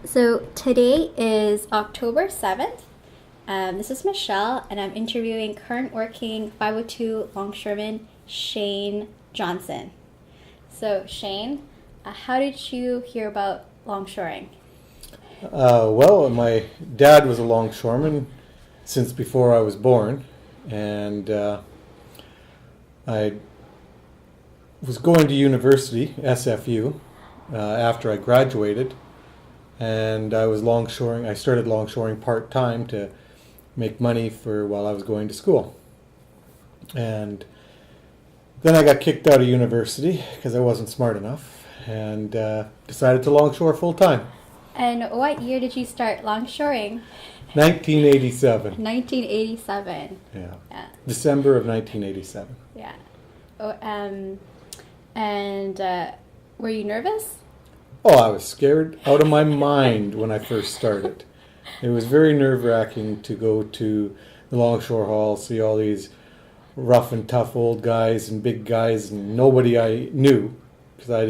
So today is October 7th. This is Michelle, and I'm interviewing current working 502 longshoreman Shane Johnson. So, Shane, how did you hear about longshoring? Well, my dad was a longshoreman since before I was born, and I was going to university, SFU, after I graduated, and I was longshoring. I started longshoring part-time to make money for while I was going to school. And then I got kicked out of university because I wasn't smart enough, and decided to longshore full-time. And what year did you start longshoring? 1987. 1987. Yeah. Yeah. December of 1987. Yeah. Oh, and were you nervous? Oh, I was scared out of my mind when I first started. It was very nerve-wracking to go to the Longshore Hall, see all these rough and tough old guys and big guys, and nobody I knew, because I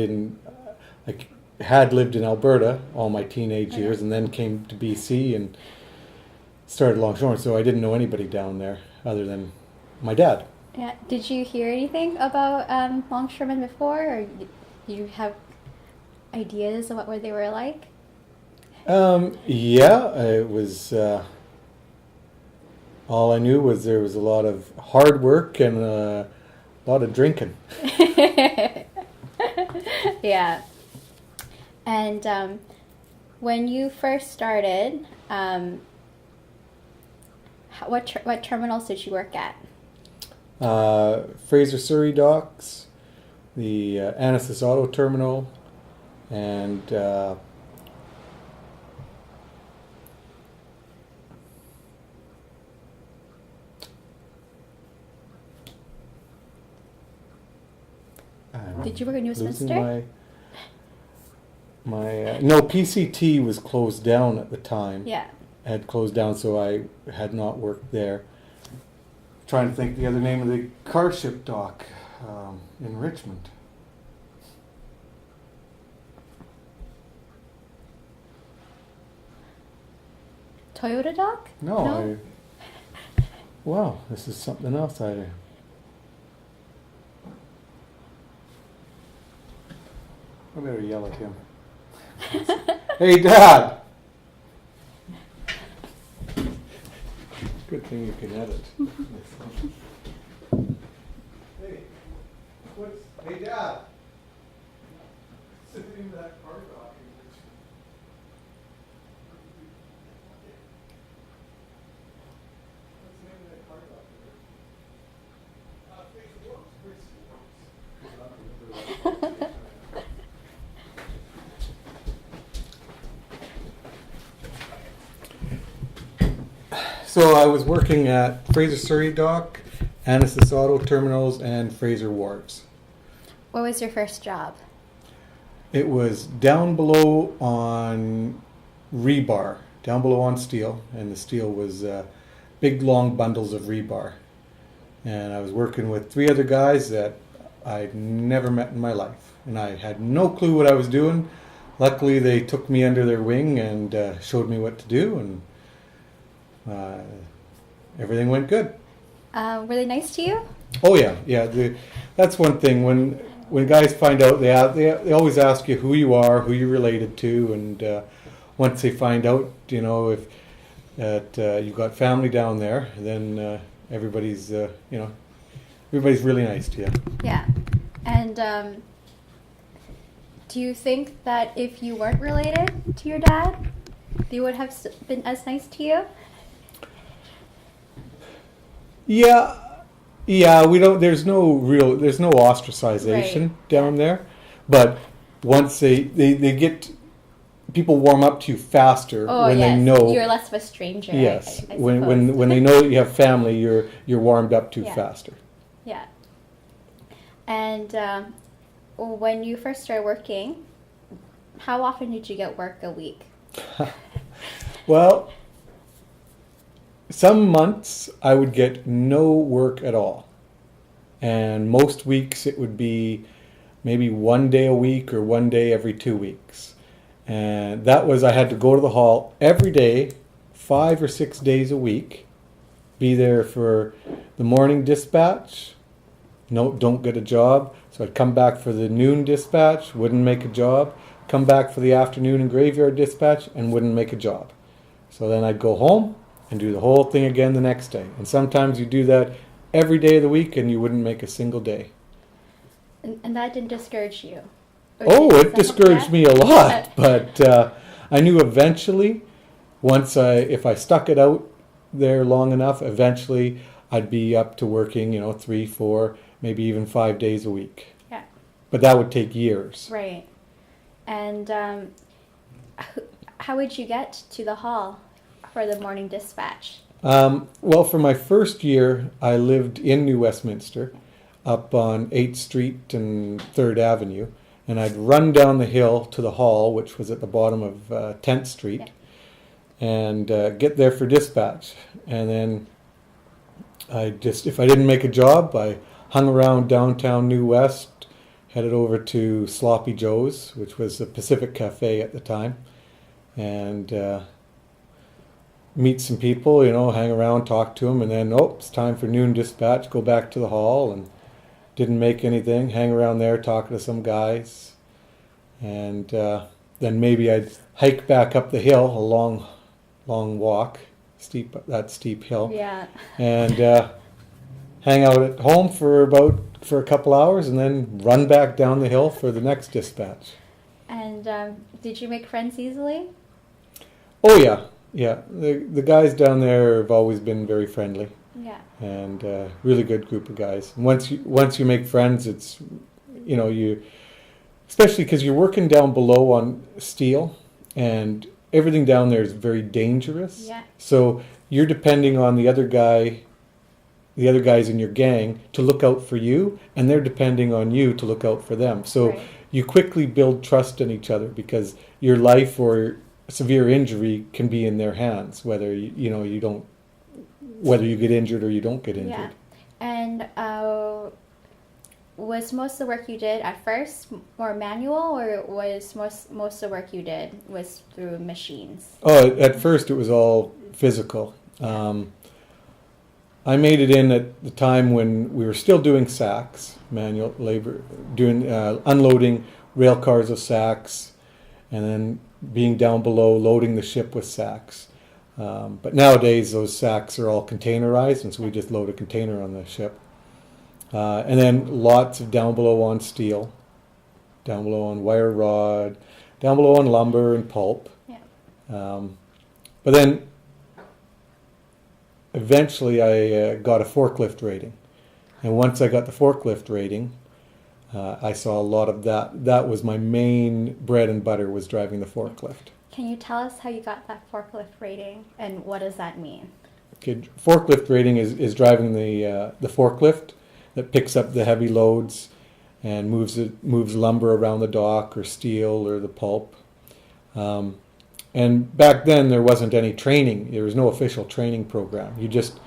had lived in Alberta all my teenage years, and then came to BC and started longshoring, so I didn't know anybody down there other than my dad. Yeah. Did you hear anything about longshoremen before, or you have ideas of what they were like? Yeah, it was. All I knew was there was a lot of hard work and a lot of drinking. Yeah. And when you first started, what terminals did you work at? Fraser Surrey Docks, the Annacis Auto Terminal, and Did you work in New losing Westminster? my no, PCT was closed down at the time. Yeah. Had closed down, so I had not worked there. Trying to think the other name of the car ship dock in Richmond. Toyota Dock? No. Wow, this is something else I better yell at him. Hey, Dad! Good thing you can edit. Hey, Dad! What's the name of that car dock in Richmond? What's the name of that car dock in Richmond? So I was working at Fraser Surrey Dock, Annacis Auto Terminals, and Fraser Wharves. What was your first job? It was down below on rebar, down below on steel, and the steel was big long bundles of rebar. And I was working with three other guys that I'd never met in my life, and I had no clue what I was doing. Luckily, they took me under their wing and showed me what to do, and everything went good. Were they nice to you? Oh yeah. That's one thing. When guys find out, they always ask you who you are, who you're related to, and once they find out, if that you've got family down there, then everybody's everybody's really nice to you. Yeah. And do you think that if you weren't related to your dad, they would have been as nice to you? Yeah, we don't. There's no ostracization Right. down there, but once they get, people warm up to you faster when yes. they know. You're less of a stranger. Yes, I when they know that you have family, you're warmed up to Yeah. faster. Yeah. And when you first started working, how often did you get work a week? Well, some months I would get no work at all. And most weeks it would be maybe one day a week or one day every 2 weeks. And that was, I had to go to the hall every day, 5 or 6 days a week, be there for the morning dispatch, no, don't get a job. So I'd come back for the noon dispatch, wouldn't make a job, come back for the afternoon and graveyard dispatch, and wouldn't make a job. So then I'd go home and do the whole thing again the next day. And sometimes you do that every day of the week and you wouldn't make a single day. And that didn't discourage you? Oh, it discouraged me a lot, but I knew eventually, if I stuck it out there long enough, eventually I'd be up to working, 3, 4, maybe even 5 days a week. Yeah. But that would take years. Right. And how would you get to the hall for the morning dispatch? Well, for my first year, I lived in New Westminster, up on 8th Street and 3rd Avenue. And I'd run down the hill to the hall, which was at the bottom of 10th Street, and get there for dispatch. And then if I didn't make a job, I hung around downtown New West, headed over to Sloppy Joe's, which was a Pacific Cafe at the time, and meet some people, hang around, talk to them, and then, it's time for noon dispatch, go back to the hall, and didn't make anything, hang around there talking to some guys, and then maybe I'd hike back up the hill, a long walk, that steep hill, and hang out at home for a couple hours, and then run back down the hill for the next dispatch. And did you make friends easily? Oh yeah. The guys down there have always been very friendly. Yeah. And really good group of guys. And once you make friends, it's you, especially because you're working down below on steel, and everything down there is very dangerous. Yeah. So you're depending on the other guys in your gang to look out for you, and they're depending on you to look out for them. So right. You quickly build trust in each other because your life or severe injury can be in their hands, whether whether you get injured or you don't get injured. Yeah. And was most of the work you did at first more manual, or was most of the work you did was through machines? Oh, at first it was all physical. I made it in at the time when we were still doing sacks, manual labor, doing unloading rail cars of sacks, and then being down below loading the ship with sacks. But nowadays those sacks are all containerized, and so we just load a container on the ship. And then lots of down below on steel, down below on wire rod, down below on lumber and pulp. Yeah. But then eventually I got a forklift rating. And once I got the forklift rating, I saw a lot of that. That was my main bread and butter, was driving the forklift. Can you tell us how you got that forklift rating, and what does that mean? Okay, forklift rating is driving the forklift that picks up the heavy loads and moves lumber around the dock or steel or the pulp. And back then there wasn't any training. There was no official training program. You just,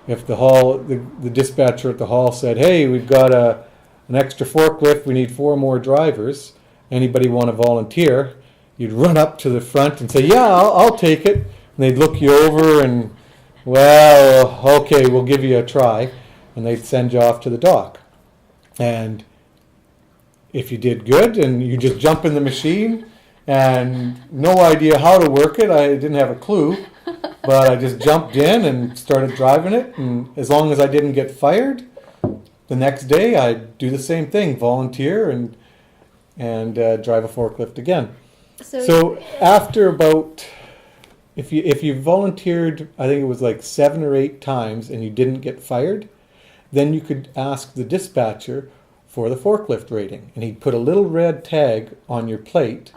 if the dispatcher at the hall said, "Hey, we've got an extra forklift. We need 4 more drivers. Anybody want to volunteer?" You'd run up to the front and say, "Yeah, I'll take it." And they'd look you over and, "Well, okay, we'll give you a try." And they'd send you off to the dock. And if you did good and you just jump in the machine and no idea how to work it, I didn't have a clue, but I just jumped in and started driving it. And as long as I didn't get fired, the next day I'd do the same thing, volunteer and drive a forklift again. So after about, if you volunteered, I think it was like 7 or 8 times and you didn't get fired, then you could ask the dispatcher for the forklift rating, and he'd put a little red tag on your plate,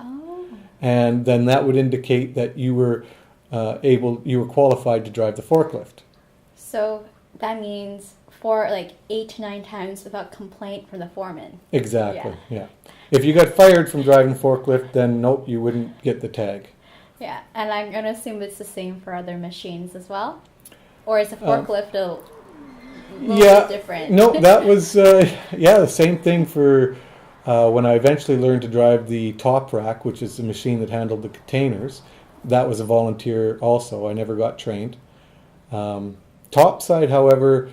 and then that would indicate that you were qualified to drive the forklift. So that means for like 8 to 9 times without complaint from the foreman. Exactly. Yeah. If you got fired from driving forklift, then nope, you wouldn't get the tag. Yeah, and I'm going to assume it's the same for other machines as well? Or is the forklift a little bit different? No, that was, the same thing for When I eventually learned to drive the top rack, which is the machine that handled the containers, that was a volunteer also. I never got trained. Topside, however,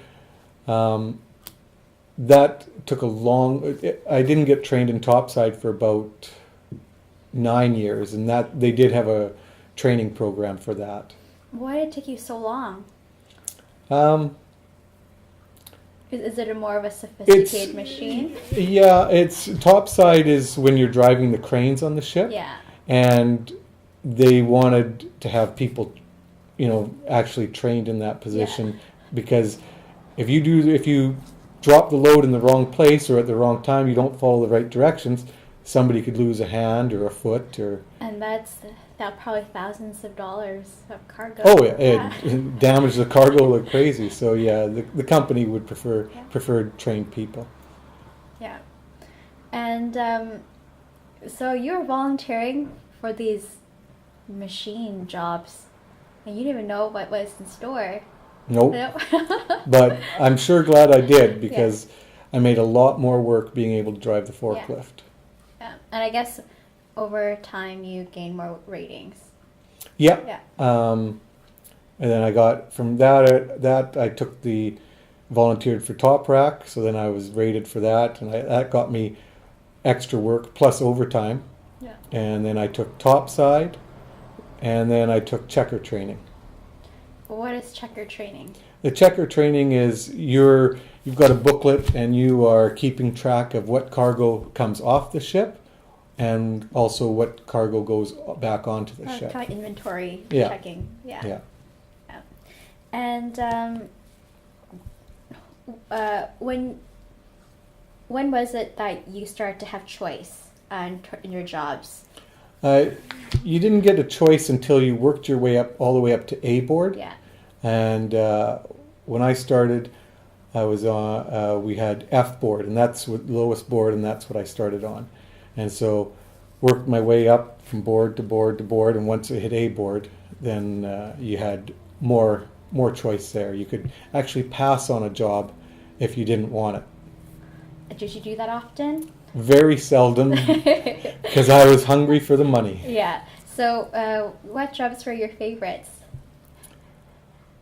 that took a long. I didn't get trained in topside for about 9 years, and that they did have a training program for that. Why did it take you so long? Um, Is it a more of a sophisticated machine? Yeah, it's topside is when you're driving the cranes on the ship. Yeah. And they wanted to have people, actually trained in that position, because if you drop the load in the wrong place or at the wrong time, you don't follow the right directions, somebody could lose a hand or a foot or. And that probably thousands of dollars of cargo. Oh yeah, it damaged the cargo like crazy. So yeah, the company would prefer trained people. Yeah, and so you're volunteering for these machine jobs, and you didn't even know what was in store. Nope. No. But I'm sure glad I did, because I made a lot more work being able to drive the forklift. Yeah, and I guess over time you gain more ratings. Yeah. Yeah. And then I got from that I took the volunteered for top rack, so then I was rated for that, and that got me extra work plus overtime. Yeah. And then I took topside, and then I took checker training. What is checker training? The checker training is you've got a booklet and you are keeping track of what cargo comes off the ship and also what cargo goes back onto the ship. Kind of inventory Yeah. checking. Yeah. Yeah. Yeah. And when was it that you started to have choice in your jobs? You didn't get a choice until you worked your way up, all the way up to A board. Yeah. And when I started, I was on. We had F board, and that's the lowest board, and that's what I started on. And so, worked my way up from board to board to board, and once I hit A board, then you had more choice there. You could actually pass on a job if you didn't want it. Did you do that often? Very seldom, because I was hungry for the money. Yeah. So, what jobs were your favorites?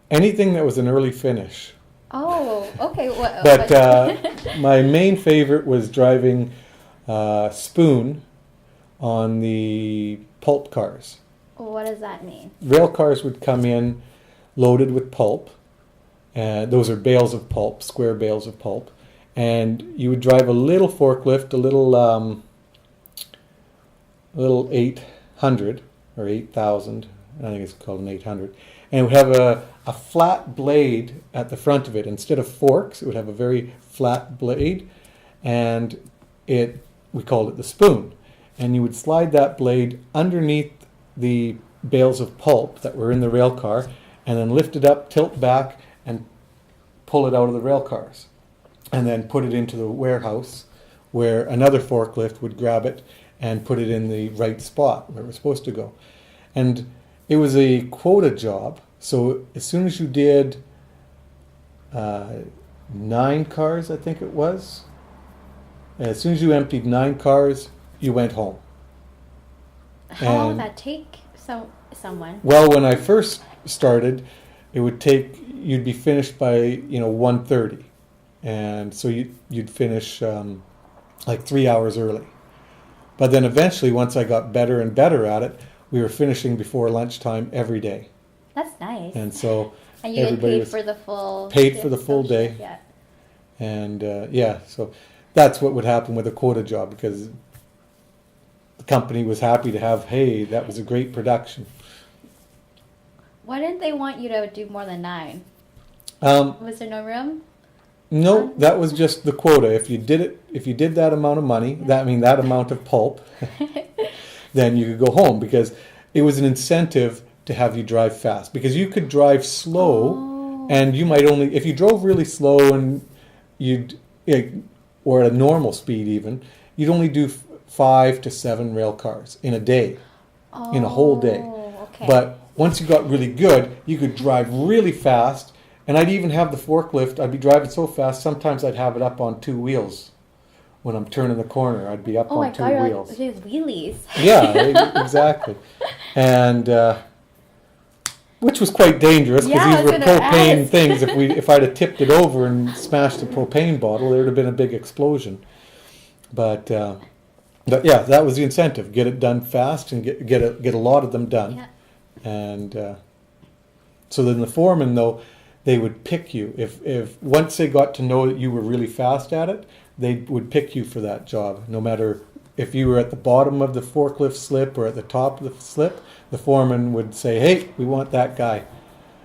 Anything that was an early finish. Oh, okay. But my main favorite was driving spoon on the pulp cars. What does that mean? Rail cars would come in loaded with pulp. Those are bales of pulp, square bales of pulp. And you would drive a little forklift, a little 800 or 8,000. I think it's called an 800. And it would have a flat blade at the front of it. Instead of forks, it would have a very flat blade. And we called it the spoon. And you would slide that blade underneath the bales of pulp that were in the rail car, and then lift it up, tilt back, and pull it out of the rail cars. And then put it into the warehouse where another forklift would grab it and put it in the right spot where it was supposed to go. And it was a quota job. So as soon as you did 9 cars, I think it was, as soon as you emptied 9 cars, you went home. How long would that take someone? Well, when I first started, it would take, you'd be finished by 1:30. And so you'd finish like 3 hours early. But then eventually, once I got better and better at it, we were finishing before lunchtime every day. That's nice. And so and you get paid for the full paid for the full day. Yeah. And so that's what would happen with a quota job, because the company was happy to have, hey, that was a great production. Why didn't they want you to do more than 9? Was there no room? No, that was just the quota. If you did that amount of money, that amount of pulp, then you could go home, because it was an incentive to have you drive fast. Because you could drive slow, and you might only, if you drove really slow and or at a normal speed even, you'd only do 5 to 7 rail cars in a day, in a whole day. Okay. But once you got really good, you could drive really fast. And I'd even have the forklift. I'd be driving so fast, sometimes I'd have it up on 2 wheels when I'm turning the corner. I'd be up Oh my on two god, you're wheels. like these wheelies. Yeah, exactly. And which was quite dangerous because Yeah, I these was were gonna propane ask. things. If I'd have tipped it over and smashed the propane bottle, there would have been a big explosion. But yeah, that was the incentive: get it done fast and get a lot of them done. Yeah. And so then the foreman, though, they would pick you if once they got to know that you were really fast at it, they would pick you for that job, no matter if you were at the bottom of the forklift slip or at the top of the slip. The foreman would say, "Hey, we want that guy."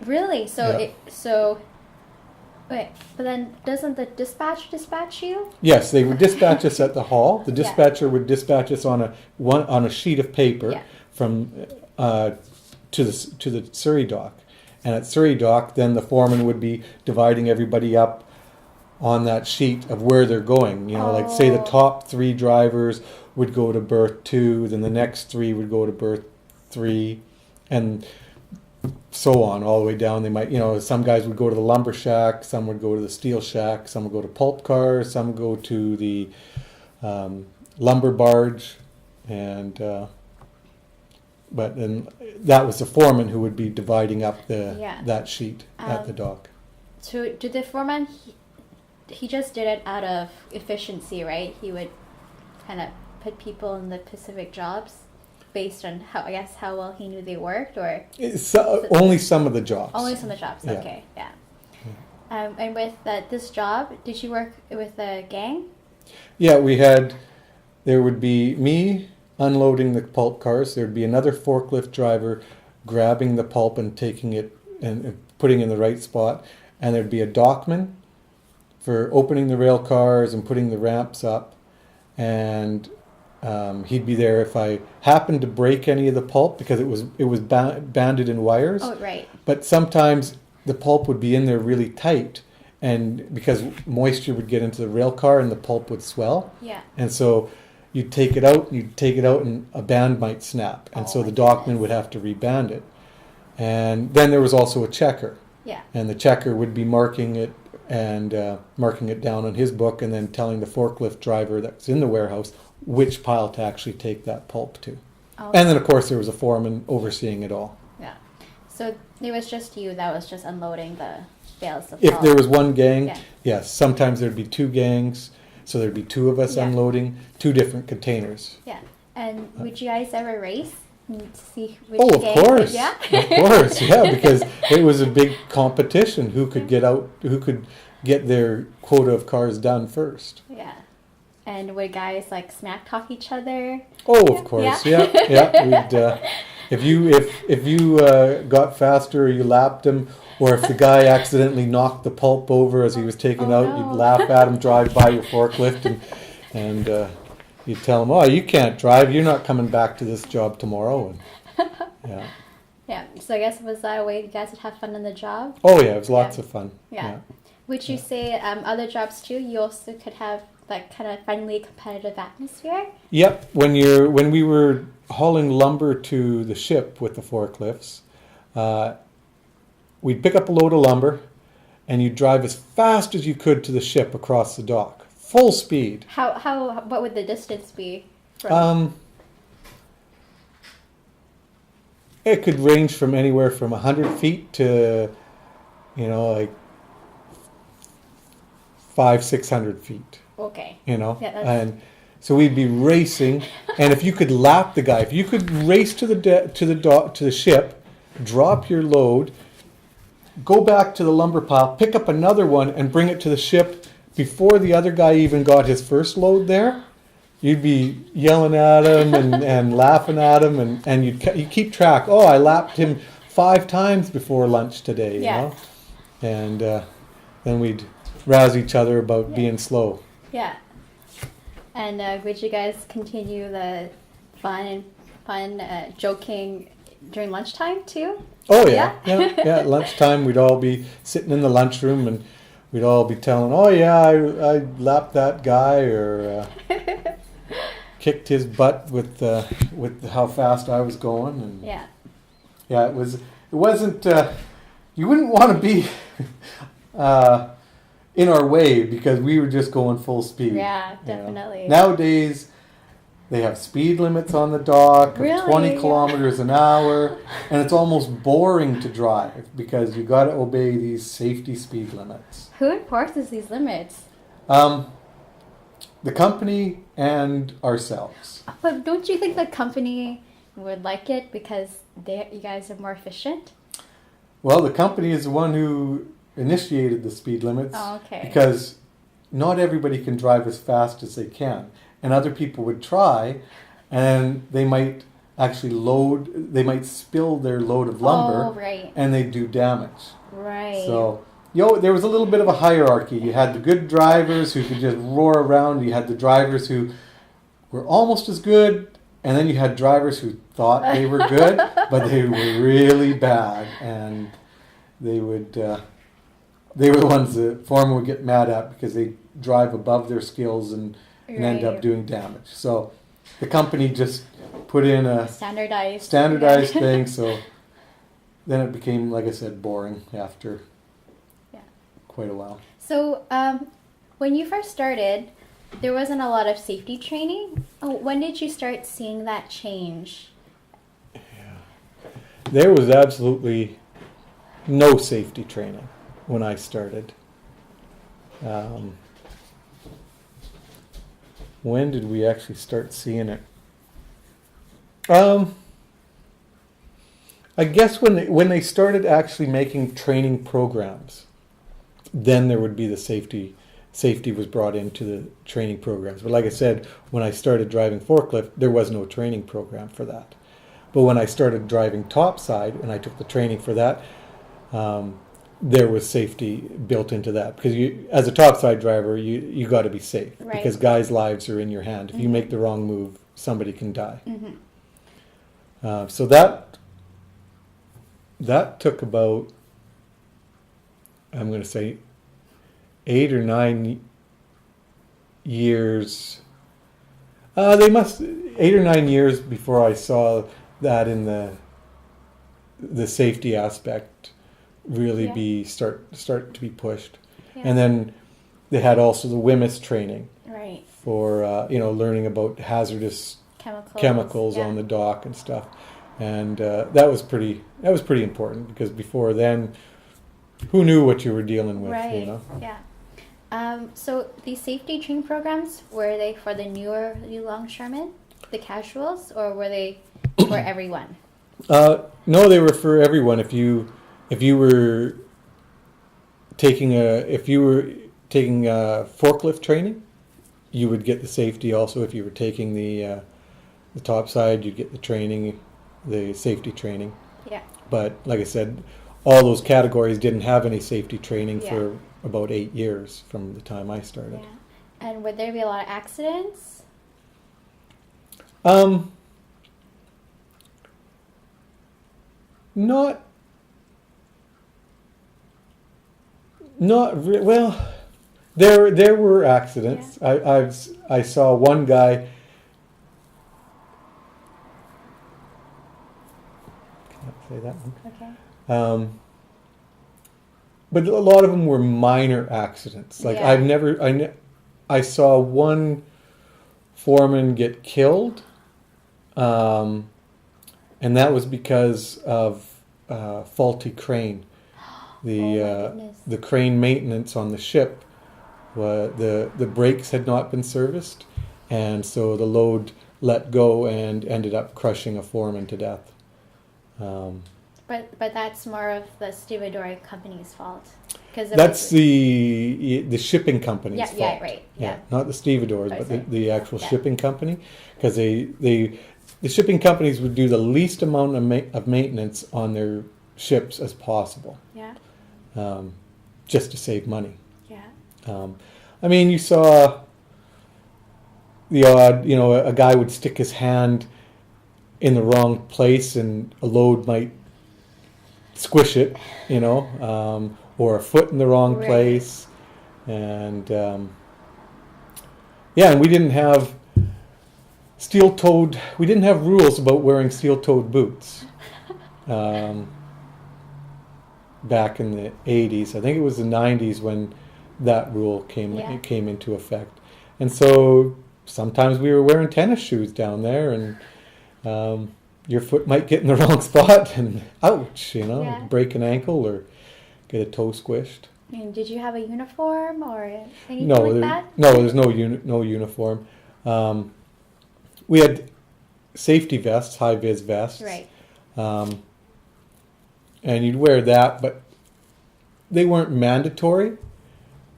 Really? So Yeah. wait, but then doesn't the dispatch you? Yes, they would dispatch us at the hall. The Yeah. dispatcher would dispatch us on a sheet of paper Yeah. from to the Surrey dock, and at Surrey dock, then the foreman would be dividing everybody up on that sheet of where they're going. You know, like say the Oh. top 3 drivers would go to berth 2, then the next 3 would go to berth 3, and so on all the way down. They might, some guys would go to the lumber shack, some would go to the steel shack, some would go to pulp cars, some would go to the lumber barge, and but then that was the foreman who would be dividing up that sheet at the dock. So did the foreman? He just did it out of efficiency, right? He would kind of put people in the specific jobs based on how well he knew they worked, or Only some of the jobs. only some of the jobs. Yeah. Okay, yeah. And with this job, did you work with a gang? Yeah, there would be me unloading the pulp cars. There'd be another forklift driver grabbing the pulp and taking it and putting it in the right spot. And there'd be a dockman for opening the rail cars and putting the ramps up. And he'd be there if I happened to break any of the pulp, because it was banded in wires. Oh, right. But sometimes the pulp would be in there really tight, and because moisture would get into the rail car and the pulp would swell. Yeah. And so you'd take it out, and a band might snap. And so the dockman would have to reband it. And then there was also a checker. Yeah. And the checker would be marking it marking it down on his book, and then telling the forklift driver that's in the warehouse which pile to actually take that pulp to. Oh. And then, of course, there was a foreman overseeing it all. Yeah. So it was just you that was just unloading the bales of If pulp. there was one gang, Yeah. yes. Sometimes there'd be 2 gangs, so there'd be 2 of us Yeah. unloading 2 different containers. Yeah. And would you guys ever race to see which Oh, of gang course. Yeah. Of course, yeah, because it was a big competition. Who could get their quota of cars done first. Yeah. And would guys like smack talk each other? Oh, of course, yeah. We'd, if you got faster, or you lapped him, or if the guy accidentally knocked the pulp over as he was taking out, no. you'd laugh at him, drive by your forklift, and you'd tell him, "Oh, you can't drive. You're not coming back to this job tomorrow." And, yeah. Yeah. So I guess was that a way you guys would have fun on the job? Oh yeah, it was lots Yeah. of fun. Yeah. Would you say other jobs too? You also could have like kind of friendly, competitive atmosphere. Yep. When we were hauling lumber to the ship with the forklifts, we'd pick up a load of lumber, and you'd drive as fast as you could to the ship across the dock, full speed. What would the distance be? From? It could range from anywhere from 100 feet to, like 500-600 feet. Okay. Yeah, that's- and so we'd be racing, and if you could lap the guy, if you could race to the ship, drop your load, go back to the lumber pile, pick up another one, and bring it to the ship before the other guy even got his first load there, you'd be yelling at him and laughing at him, and you keep track. Oh, I lapped him 5 times before lunch today. Yeah. And then we'd razz each other about being slow. Yeah. And would you guys continue the fun joking during lunchtime too? Oh yeah. At lunchtime, we'd all be sitting in the lunchroom, and we'd all be telling, "Oh yeah, I lapped that guy," or kicked his butt with how fast I was going. And Yeah. it wasn't. You wouldn't want to be in our way because we were just going full speed. Yeah, you know. definitely. Nowadays, they have speed limits on the dock of Really? 20 Yeah. kilometers an hour, and it's almost boring to drive because you got to obey these safety speed limits. Who enforces these limits? The company and ourselves. But don't you think the company would like it because you guys are more efficient? Well, the company is the one who initiated the speed limits Oh, okay. because not everybody can drive as fast as they can. And other people would try, and they might actually they might spill their load of lumber, Oh, right. and they do damage. Right. So, there was a little bit of a hierarchy. You had the good drivers who could just roar around. You had the drivers who were almost as good, and then you had drivers who thought they were good, but they were really bad, and they were the ones that foreman would get mad at because they drive above their skills and end up Right. doing damage. So the company just put in a Standardized. thing, so then it became, like I said, boring after quite a while. So, when you first started, there wasn't a lot of safety training. Oh, when did you start seeing that change? There was absolutely no safety training when I started. When did we actually start seeing it? I guess when they started actually making training programs, then there would be the safety was brought into the training programs. But like I said, when I started driving forklift, there was no training program for that. But when I started driving topside and I took the training for that, there was safety built into that because as a topside driver, you got to be safe because guys' lives are in your hand. If you make the wrong move, somebody can die. So that took about, I'm going to say, 8 or 9 years. 8 or 9 years before I saw that in the safety aspect really start to be pushed. Yeah. And then they had also the WHMIS training Right. for learning about hazardous chemicals on the dock and stuff. And that was pretty important because before then, who knew what you were dealing with? Right. You know? Yeah. So these safety training programs, were they for the new longshoremen, the casuals, or were they for everyone? No, they were for everyone. If you were taking forklift training, you would get the safety. Also, if you were taking the top side, you'd get the training, the safety training. Yeah. But like I said, all those categories didn't have any safety training for about 8 years from the time I started. Yeah. And would there be a lot of accidents? Well, there were accidents. Yeah. I saw one guy. Can't say that one. Okay. But a lot of them were minor accidents. Like I saw one foreman get killed, and that was because of faulty crane. The crane maintenance on the ship, the brakes had not been serviced, and so the load let go and ended up crushing a foreman to death. But that's more of the stevedore company's fault. That's the shipping company's fault. Yeah, right. Yeah. Not the stevedores, but the actual shipping company, because the shipping companies would do the least amount of maintenance on their ships as possible. Yeah. Just to save money. Yeah. I mean, you saw the odd, a guy would stick his hand in the wrong place and a load might squish it, or a foot in the wrong place. And and we didn't have we didn't have rules about wearing steel-toed boots. Back in the 80s, I think it was the 90s when that rule Yeah. came into effect. And so sometimes we were wearing tennis shoes down there, and your foot might get in the wrong spot, and ouch, Yeah. break an ankle or get a toe squished. And did you have a uniform or anything No, like that? no, there's no uniform. We had safety vests, high vis vests, Right. and you'd wear that, but they weren't mandatory.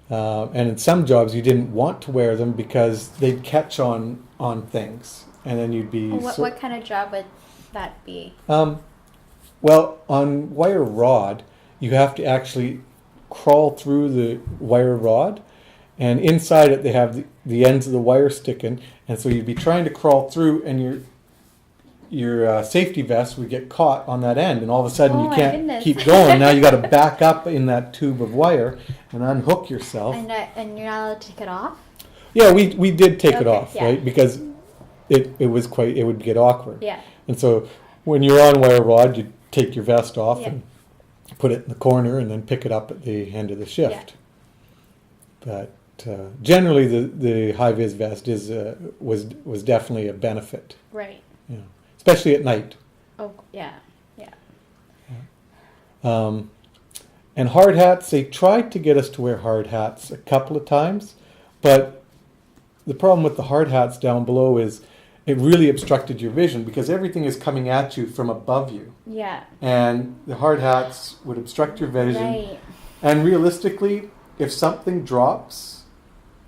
And in some jobs, you didn't want to wear them because they'd catch on things, and then you'd be. What kind of job would that be? Well, on wire rod, you have to actually crawl through the wire rod, and inside it they have the ends of the wire sticking, and so you'd be trying to crawl through, and your safety vest would get caught on that end, and all of a sudden Oh you my can't goodness. keep going. Now you got to back up in that tube of wire and unhook yourself. And you're not allowed to take it off? Yeah, we did take it Okay, off, yeah. right? Because it would get awkward. Yeah. And so when you're on wire rod, you take your vest off Yeah. and put it in the corner, and then pick it up at the end of the shift. But generally, the high vis vest was definitely a benefit, Right. especially at night. Oh, yeah. Yeah. And hard hats, they tried to get us to wear hard hats a couple of times, but the problem with the hard hats down below is it really obstructed your vision because everything is coming at you from above you. Yeah. And the hard hats would obstruct your vision. Right. And realistically, if something drops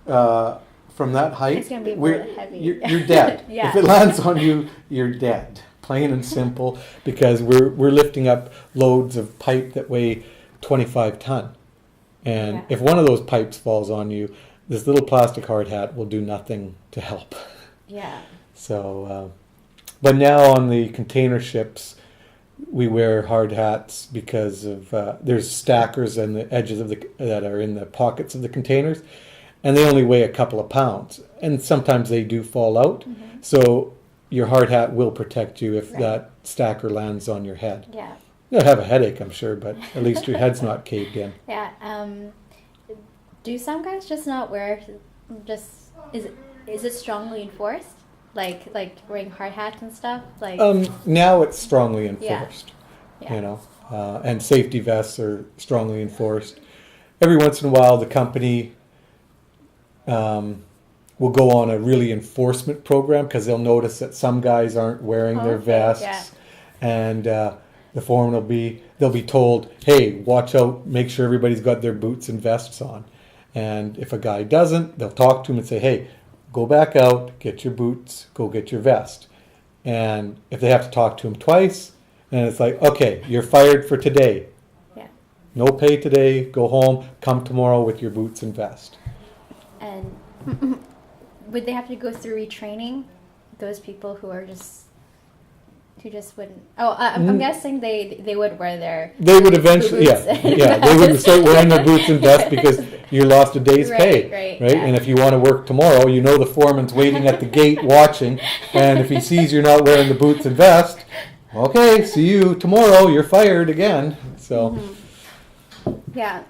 from that height, It's gonna be a little heavy. You're dead. Yeah. If it lands on you, you're dead. Plain and simple, because we're lifting up loads of pipe that weigh 25 ton. And Yeah. if one of those pipes falls on you, this little plastic hard hat will do nothing to help. Yeah. So, but now on the container ships, we wear hard hats because of there's stackers on the edges of that are in the pockets of the containers, and they only weigh a couple of pounds, and sometimes they do fall out. Mm-hmm. So your hard hat will protect you if Right. that stacker lands on your head. Yeah. You'll have a headache, I'm sure, but at least your head's not caved in. Yeah. Do some guys just not wear? Is it strongly enforced? Like wearing hard hats and stuff? Like. Now it's strongly Yeah. enforced. Yeah. And safety vests are strongly enforced. Every once in a while, the company will go on a really enforcement program because they'll notice that some guys aren't wearing their Okay, vests, yeah. and the foreman they'll be told, "Hey, watch out! Make sure everybody's got their boots and vests on." And if a guy doesn't, they'll talk to him and say, "Hey, go back out, get your boots, go get your vest." And if they have to talk to him twice, then it's like, "Okay, you're fired for today. Yeah. No pay today. Go home. Come tomorrow with your boots and vest." And would they have to go through retraining? Those people who just wouldn't. Oh, I'm guessing they would wear their. They would eventually, boots yeah, and they would vests. start wearing their boots and vests because you lost a day's Right, pay, right, yeah. And if you want to work tomorrow, you know the foreman's waiting at the gate watching, and if he sees you're not wearing the boots and vest, okay, see you tomorrow. You're fired again. So, Yeah.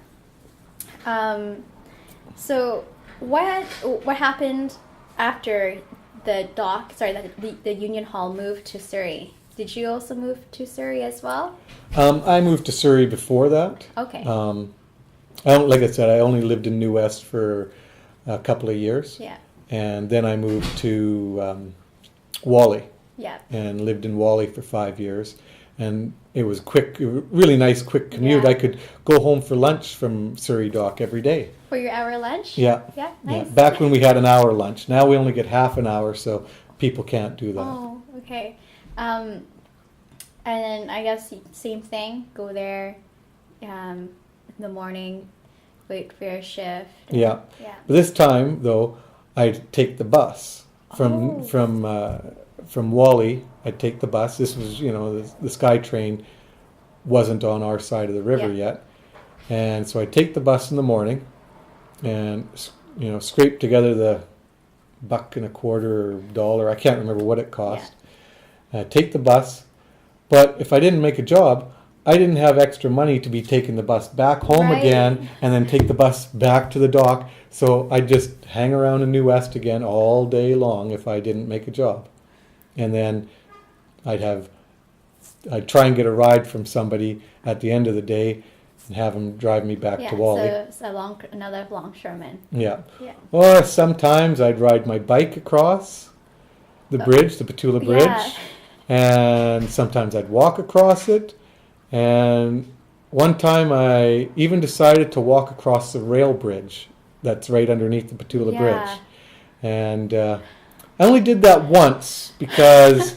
So what happened after the Union Hall moved to Surrey? Did you also move to Surrey as well? I moved to Surrey before that. Okay. Like I said, I only lived in New West for a couple of years, Yeah. and then I moved to Whalley. Yeah. And lived in Whalley for 5 years, and it was really nice, quick commute. Yeah. I could go home for lunch from Surrey Dock every day. For your hour lunch? Yeah. Yeah, Yeah. nice. Back when we had an hour lunch. Now we only get half an hour, so people can't do that. Oh, okay. And then I guess same thing. Go there in the morning, wait for your shift. Yeah. Yeah. But this time, though, I'd take the bus Oh. from Whalley. I'd take the bus. This was, the SkyTrain wasn't on our side of the river Yeah. yet, and so I'd take the bus in the morning, and scrape together the $1.25 or $1. I can't remember what it cost. Take the bus, but if I didn't make a job, I didn't have extra money to be taking the bus back home Right. again and then take the bus back to the dock. So I'd just hang around in New West again all day long if I didn't make a job. And then I'd try and get a ride from somebody at the end of the day and have them drive me back Yeah. to Wally. So another longshoreman. Yeah. Yeah. Or sometimes I'd ride my bike across the bridge, the Petula Bridge. Yeah. And sometimes I'd walk across it. And one time I even decided to walk across the rail bridge that's right underneath the Petula Yeah. Bridge. And I only did that once because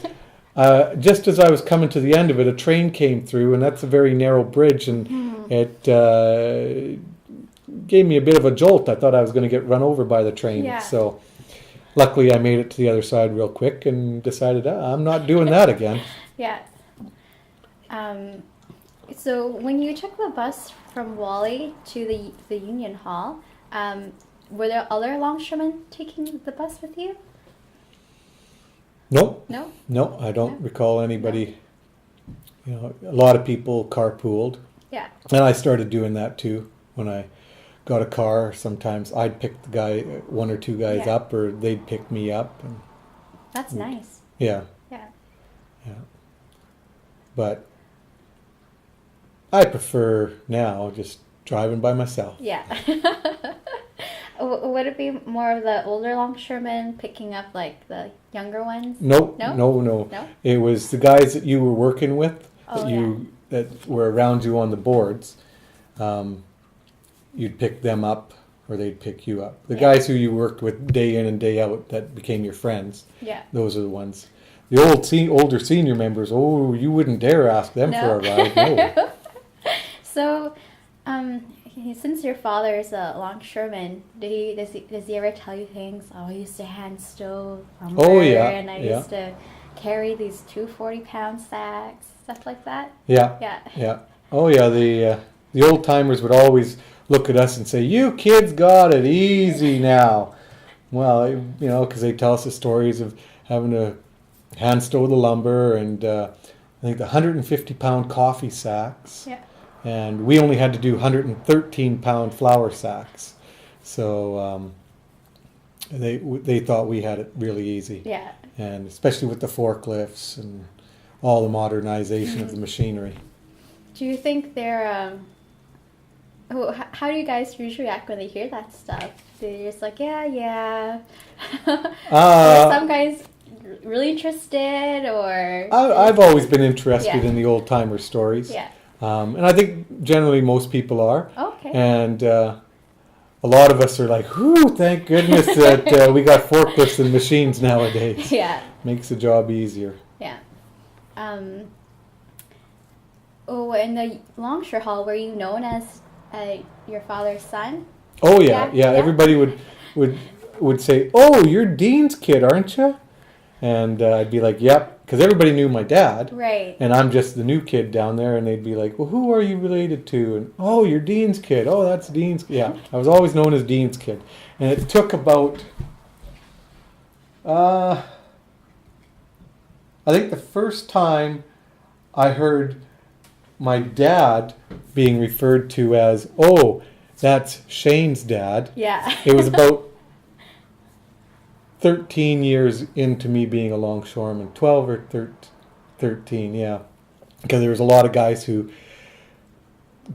just as I was coming to the end of it, a train came through, and that's a very narrow bridge, and it gave me a bit of a jolt. I thought I was going to get run over by the train. Yeah. So luckily I made it to the other side real quick and decided I'm not doing that again. Yeah. So when you took the bus from Wally to the Union Hall, were there other longshoremen taking the bus with you? Nope. No? No, I don't No? recall anybody. You know, a lot of people carpooled. Yeah. And I started doing that too. When I got a car, sometimes I'd pick the guy, one or two guys Yeah. up, or they'd pick me up. And That's nice. yeah, Yeah. yeah. But I prefer now just driving by myself. Yeah. Would it be more of the older longshoremen picking up like the younger ones? Nope, No? no. No? It was the guys that you were working with, Oh, that were around you on the boards. You'd pick them up, or they'd pick you up. The Yeah. guys who you worked with day in and day out that became your friends. Yeah. Those are the ones. The older senior members. Oh, you wouldn't dare ask them No? for a ride. No. So, since your father is a longshoreman, does he ever tell you things? Oh, I used to hand stove lumber, Oh, yeah, and I yeah. used to carry these 240-pound sacks, stuff like that. Yeah. Yeah. Yeah. Oh yeah. The old timers would always look at us and say, "You kids got it easy now." Well, you know, because they tell us the stories of having to hand stow the lumber and I think the 150-pound coffee sacks. Yeah. And we only had to do 113-pound flour sacks. So they thought we had it really easy. Yeah. And especially with the forklifts and all the modernization of the machinery. Do you think they're how do you guys usually react when they hear that stuff? They're just like, yeah. Are some guys really interested, or I've always been interested Yeah. in the old timer stories. yeah. And I think generally most people are. Okay. And a lot of us are like, whew, thank goodness that we got forklifts and machines nowadays. Yeah. Makes the job easier. Yeah. In the Longshore Hall, were you known as your father's son? Oh yeah, Yeah. Everybody would say, "Oh, you're Dean's kid, aren't you?" And I'd be like, "Yep," because everybody knew my dad, Right. and I'm just the new kid down there. And they'd be like, "Well, who are you related to?" And "Oh, you're Dean's kid. Oh, that's Dean's." Yeah, I was always known as Dean's kid, and it took about, I think the first time I heard my dad being referred to as, "Oh, that's Shane's dad." Yeah. It was about 13 years into me being a longshoreman, 12 or 13, yeah. Because there was a lot of guys who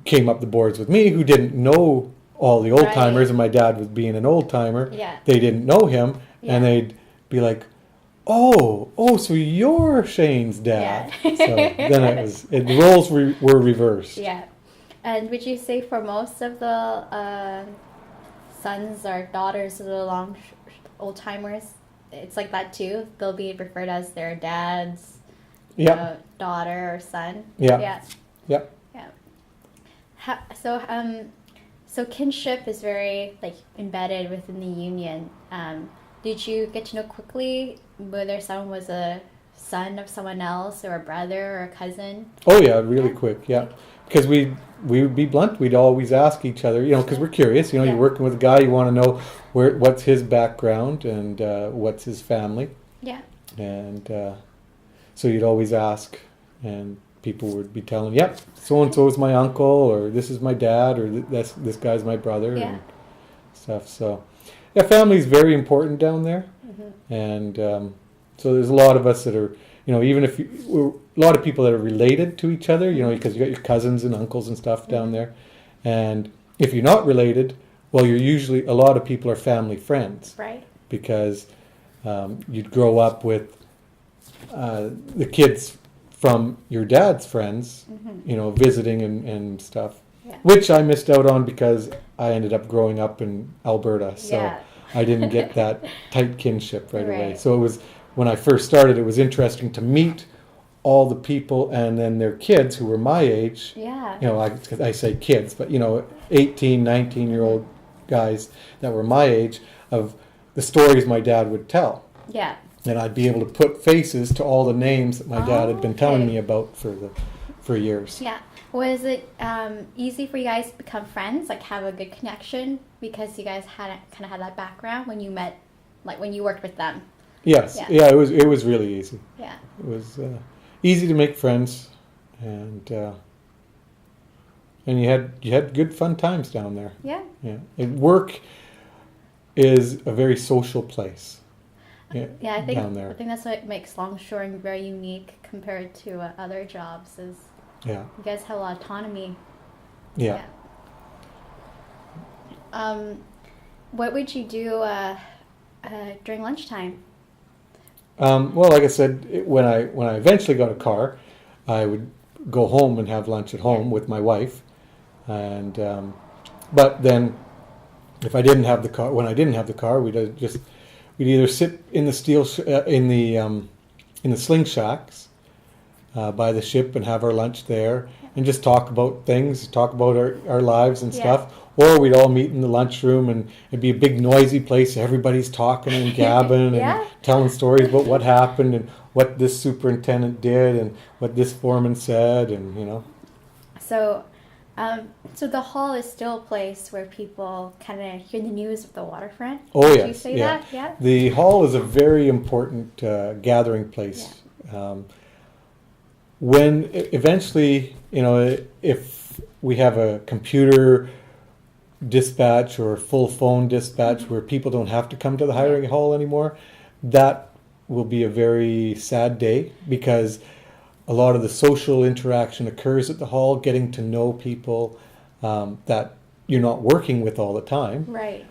came up the boards with me who didn't know all the old timers, Right. and my dad was being an old timer. Yeah. They didn't know him, Yeah. and they'd be like, "Oh, so you're Shane's dad." Yeah. So then the roles were reversed. Yeah. And would you say for most of the sons or daughters of the old timers, it's like that too? They'll be referred as their dad's Yeah. daughter or son. Yeah. Yeah. Yeah. Yeah. So kinship is very like embedded within the union. Did you get to know quickly whether someone was a son of someone else, or a brother, or a cousin? Oh yeah, really quick, yeah. Because we would be blunt. We'd always ask each other, because we're curious. Yeah. You're working with a guy, you want to know what's his background and what's his family, Yeah. and so you'd always ask and people would be telling, "Yep, so and so is my uncle," or "This is my dad," or "This guy's my brother," Yeah. and stuff. So, yeah, family is very important down there, and so there's a lot of us that are, even if we're a lot of people that are related to each other, because you got your cousins and uncles and stuff down there, and if you're not related, well, you're usually, a lot of people are family friends, Right. because you'd grow up with the kids from your dad's friends, visiting and stuff, Yeah. which I missed out on because I ended up growing up in Alberta, so Yeah. I didn't get that tight kinship right away. Right. So it was, when I first started, it was interesting to meet all the people and then their kids who were my age. Yeah. I say kids, but 18, 19-year-old guys that were my age, of the stories my dad would tell. Yeah. And I'd be able to put faces to all the names that my dad had been telling okay. me about for years. Yeah. Was it easy for you guys to become friends, like have a good connection, because you guys had that background when you met, like when you worked with them? Yes. Yeah. Yeah, it was really easy. Yeah. It was easy to make friends, and you had good fun times down there. Yeah. Yeah. And work is a very social place. Yeah, I down there. think that's what makes longshoring very unique compared to other jobs. Is Yeah. you guys have a lot of autonomy. Yeah. What would you do during lunchtime? Well, like I said, when I eventually got a car, I would go home and have lunch at home with my wife, and but then if I didn't have the car, when I didn't have the car, we'd either sit in the in the sling shacks by the ship and have our lunch there and just talk about things, talk about our lives and stuff. Or we'd all meet in the lunchroom, and it'd be a big noisy place. Everybody's talking and gabbing Yeah. and telling stories about what happened and what this superintendent did and what this foreman said, and So, so the hall is still a place where people kind of hear the news of the waterfront. Oh, Would yes, you say yeah. that? Yeah. The hall is a very important gathering place. When eventually, if we have a computer dispatch or full phone dispatch where people don't have to come to the hiring hall anymore, that will be a very sad day, because a lot of the social interaction occurs at the hall, getting to know people that you're not working with all the time. Right.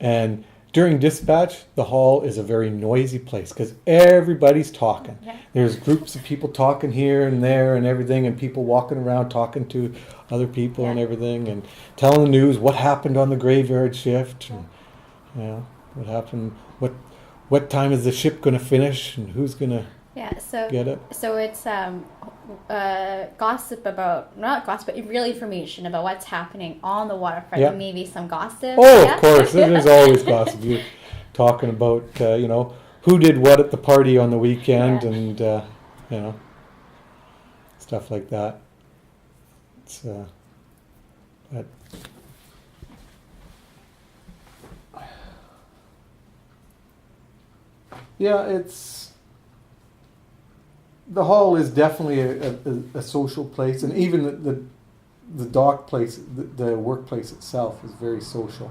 And during dispatch, the hall is a very noisy place because everybody's talking. Yeah. There's groups of people talking here and there and everything, and people walking around talking to other people and everything, and telling the news, what happened on the graveyard shift, and what happened, what time is the ship going to finish, and who's going to get it. So it's gossip about, not gossip, but real information about what's happening on the waterfront. Yeah. And maybe some gossip. Oh, of course. There's always gossip. You're talking about, who did what at the party on the weekend, and, stuff like that. It's, but yeah, the hall is definitely a social place, and even the dock place, the workplace itself is very social.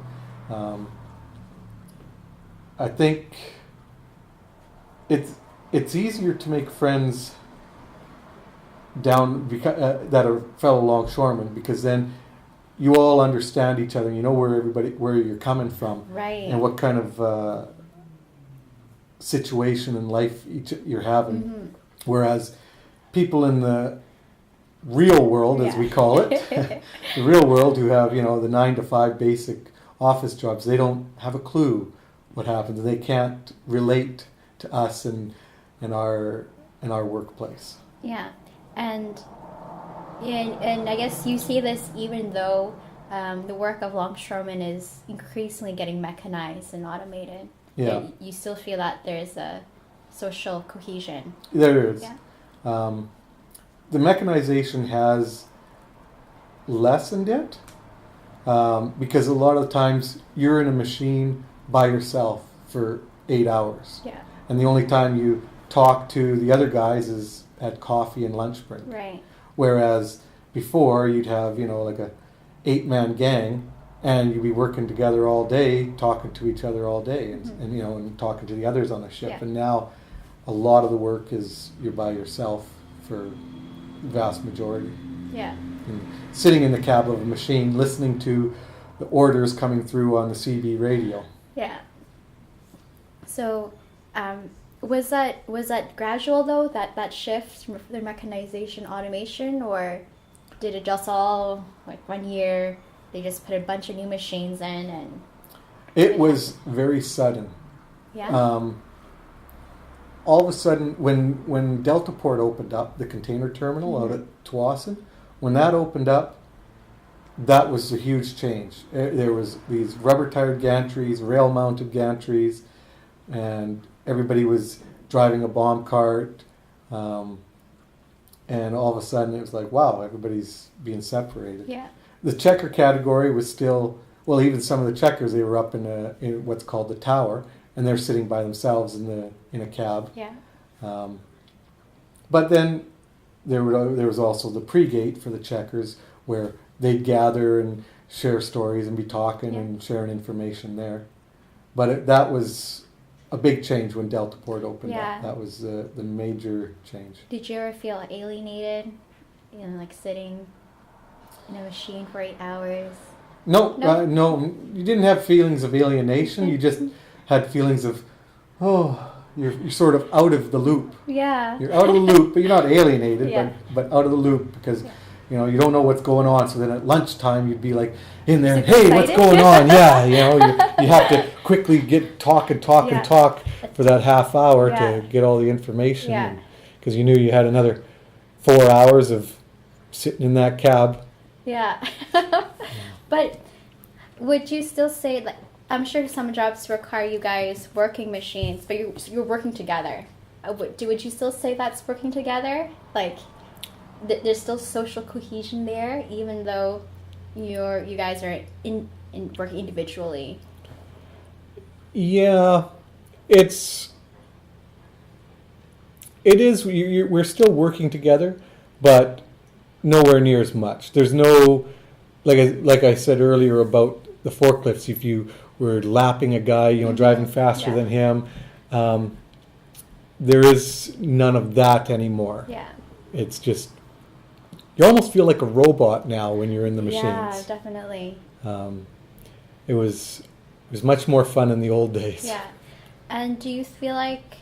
I think it's easier to make friends down that are fellow longshoremen, because then you all understand each other. You know where you're coming from, Right. and what kind of situation in life you're having. Mm-hmm. Whereas people in the real world, as we call it, the real world, who have the 9-to-5 basic office jobs, they don't have a clue what happens. They can't relate to us and our workplace. Yeah, and I guess you see this even though the work of longshoremen is increasingly getting mechanized and automated. Yeah. You still feel that there's a social cohesion. There is. Yeah. The mechanization has lessened it, because a lot of the times you're in a machine by yourself for 8 hours. Yeah. And the only time you talk to the other guys is had coffee and lunch break. Right. Whereas before you'd have, like a 8-man gang, and you'd be working together all day, talking to each other all day, and talking to the others on the ship. Yeah. And now a lot of the work is you're by yourself for the vast majority. Yeah. And sitting in the cab of a machine, listening to the orders coming through on the CB radio. Yeah. So, was that gradual though? That shift from the mechanization automation, or did it just all like 1 year? They just put a bunch of new machines in, and It was very sudden. yeah. All of a sudden, when Deltaport opened up, the container terminal out at Tsawwassen, when that opened up, that was a huge change. There was these rubber-tired gantries, rail-mounted gantries, and everybody was driving a bomb cart. And all of a sudden, it was like, wow, everybody's being separated. Yeah. The checker category was still, well, even some of the checkers, they were up in what's called the tower, and they're sitting by themselves in a cab. Yeah. But then there was also the pre-gate for the checkers, where they'd gather and share stories and be talking and sharing information there. But that was a big change when Deltaport opened up. That was the major change. Did you ever feel alienated? Like sitting in a machine for 8 hours? No, No? no, you didn't have feelings of alienation. You just had feelings of, you're sort of out of the loop. Yeah. You're out of the loop, but you're not alienated, Yeah. but out of the loop because you don't know what's going on. So then at lunchtime you'd be like in there, Super hey, what's excited. going on? Yeah, you have to quickly talk for that half hour Yeah. to get all the information. Yeah. Because you knew you had another 4 hours of sitting in that cab. Yeah. But would you still say, like, I'm sure some jobs require you guys working machines, but you're working together. Would you still say that's working together? Like, there's still social cohesion there, even though you guys are in working individually. Yeah, it is. We're still working together, but nowhere near as much. There's no, like I said earlier about the forklifts. If you were lapping a guy, driving faster than him, there is none of that anymore. Yeah. It's just you almost feel like a robot now when you're in the machines. Yeah, definitely. It was much more fun in the old days. Yeah. And do you feel like